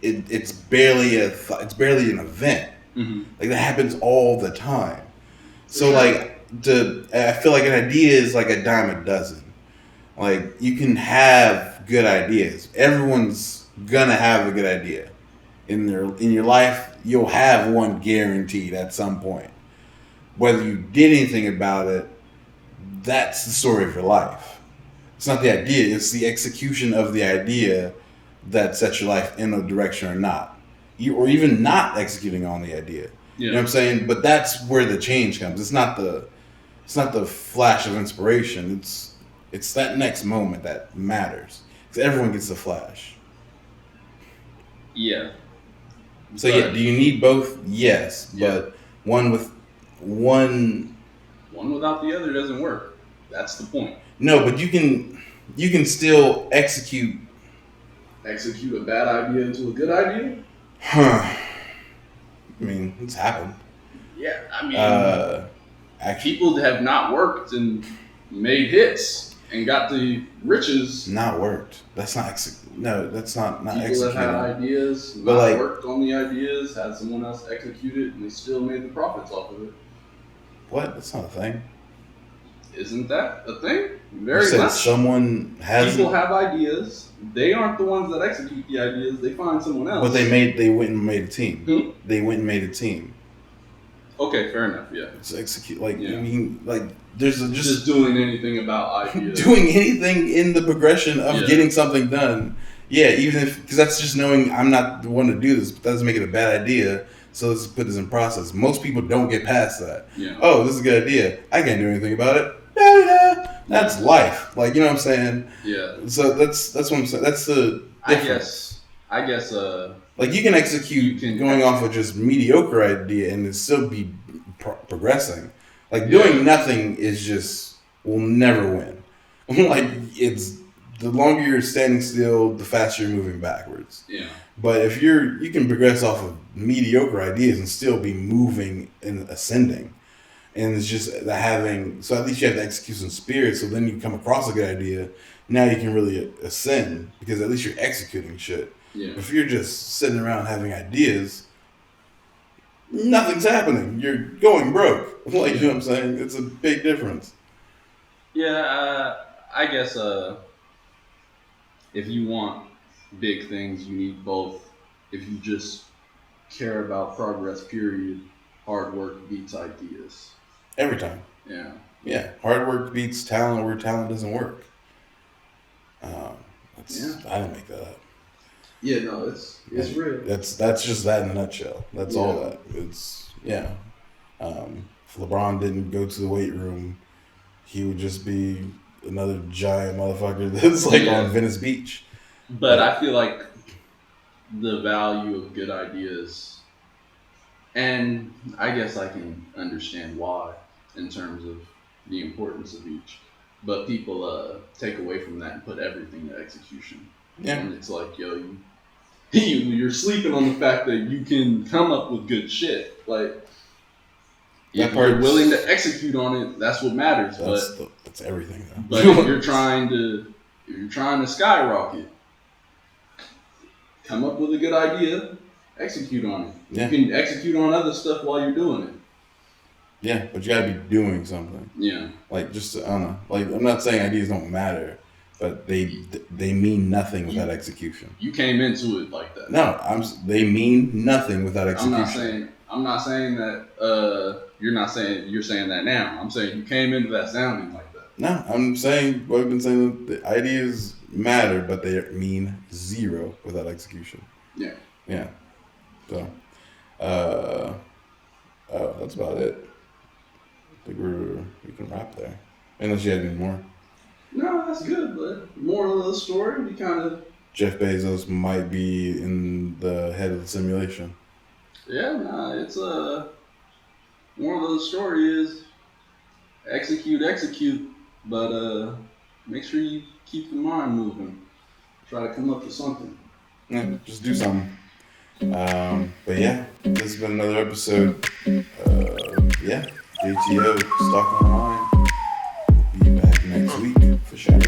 [SPEAKER 1] it's barely an event.
[SPEAKER 2] Mm-hmm.
[SPEAKER 1] Like that happens all the time. So like I feel like an idea is like a dime a dozen. Like you can have good ideas. Everyone's gonna have a good idea in your life. You'll have one guaranteed at some point. Whether you did anything about it, that's the story of your life. It's not the idea. It's the execution of the idea that sets your life in a direction or not. Or even not executing on the idea.
[SPEAKER 2] Yeah.
[SPEAKER 1] You know what I'm saying? But that's where the change comes. It's not the flash of inspiration. It's that next moment that matters. Because everyone gets the flash.
[SPEAKER 2] Yeah.
[SPEAKER 1] So yeah, do you need both? Yes.
[SPEAKER 2] Yeah.
[SPEAKER 1] But one
[SPEAKER 2] without the other doesn't work. That's the point.
[SPEAKER 1] No, but you can still execute
[SPEAKER 3] Execute a bad idea into a good idea?
[SPEAKER 1] I mean, it's happened.
[SPEAKER 2] Yeah, I mean,
[SPEAKER 1] Actually,
[SPEAKER 2] people have not worked and made hits and got the riches.
[SPEAKER 1] not worked. That's not that's not
[SPEAKER 3] People
[SPEAKER 1] executing.
[SPEAKER 3] have had ideas,
[SPEAKER 1] But
[SPEAKER 3] not
[SPEAKER 1] like-
[SPEAKER 3] worked on the ideas, had someone else execute it, and they still made the profits off of it.
[SPEAKER 1] What? That's not a thing.
[SPEAKER 2] Isn't that a thing?
[SPEAKER 1] You
[SPEAKER 2] Very
[SPEAKER 1] said
[SPEAKER 2] much.
[SPEAKER 1] someone has,
[SPEAKER 2] People have ideas. They aren't the ones that execute the ideas. They find someone else.
[SPEAKER 1] but they went and made a team.
[SPEAKER 2] Hmm?
[SPEAKER 1] They went and made a team.
[SPEAKER 2] Okay, fair enough. Yeah.
[SPEAKER 1] It's execute like
[SPEAKER 2] Yeah.
[SPEAKER 1] I mean like there's
[SPEAKER 2] Just doing anything about ideas.
[SPEAKER 1] doing anything in the progression of
[SPEAKER 2] Yeah.
[SPEAKER 1] getting something done. Yeah, even if because that's just knowing I'm not the one to do this, but that doesn't make it a bad idea. So let's put this in process. Most people don't get past that.
[SPEAKER 2] Yeah.
[SPEAKER 1] Oh, this is a good idea. I can't do anything about it. Da-da-da. That's life. Like you know what I'm saying.
[SPEAKER 2] Yeah.
[SPEAKER 1] So that's what I'm saying. That's the difference.
[SPEAKER 2] I guess.
[SPEAKER 1] Like you can execute
[SPEAKER 2] You can
[SPEAKER 1] going off of just mediocre idea and it still be progressing. Like doing nothing is just will never win. Like it's the longer you're standing still, the faster you're moving backwards.
[SPEAKER 2] Yeah.
[SPEAKER 1] But if you can progress off of mediocre ideas and still be moving and ascending. And it's just having, so at least you have the execution spirit. So then you come across a good idea. Now you can really ascend because at least you're executing shit.
[SPEAKER 2] Yeah.
[SPEAKER 1] If you're just sitting around having ideas, nothing's happening. You're going broke. Like, you know what I'm saying? It's a big difference.
[SPEAKER 2] Yeah. I guess. If you want big things, you need both. If you just care about progress, period, hard work beats ideas.
[SPEAKER 1] Every time.
[SPEAKER 2] Yeah.
[SPEAKER 1] Yeah, hard work beats talent where talent doesn't work. I didn't make that up.
[SPEAKER 3] Yeah, no, it's real.
[SPEAKER 1] That's just that in a nutshell. That's all that. It's if LeBron didn't go to the weight room, he would just be another giant motherfucker that's like on Venice Beach.
[SPEAKER 2] But I feel like the value of good ideas, and I guess I can understand why in terms of the importance of each. But people take away from that and put everything to execution.
[SPEAKER 1] Yeah.
[SPEAKER 2] And it's like, yo, you're sleeping on the fact that you can come up with good shit. Like, if you're willing to execute on it, that's what matters.
[SPEAKER 1] That's everything, though.
[SPEAKER 2] But if you're trying to skyrocket, come up with a good idea, execute on it.
[SPEAKER 1] Yeah.
[SPEAKER 2] You can execute on other stuff while you're doing it.
[SPEAKER 1] Yeah, but you gotta be doing something.
[SPEAKER 2] Yeah.
[SPEAKER 1] Like, just, I don't know. Like, I'm not saying ideas don't matter, but they mean nothing without execution.
[SPEAKER 2] You came into it like that.
[SPEAKER 1] No, they mean nothing without execution.
[SPEAKER 2] I'm not saying that you're saying that now. I'm saying you came into that sounding like that.
[SPEAKER 1] No, I'm saying what I've been saying. The ideas matter, but they mean zero without execution.
[SPEAKER 2] Yeah.
[SPEAKER 1] Yeah. So, that's about it. I think we can wrap there. Unless you had any more.
[SPEAKER 2] No, that's good. But moral of the story, we kind of.
[SPEAKER 1] Jeff Bezos might be in the head of the simulation.
[SPEAKER 2] Yeah, nah, it's moral of the story is execute, but make sure you keep your mind moving. Try to come up with something.
[SPEAKER 1] Yeah, just do something. But yeah, this has been another episode. JTO, Stock Online. We'll be back next week for sure.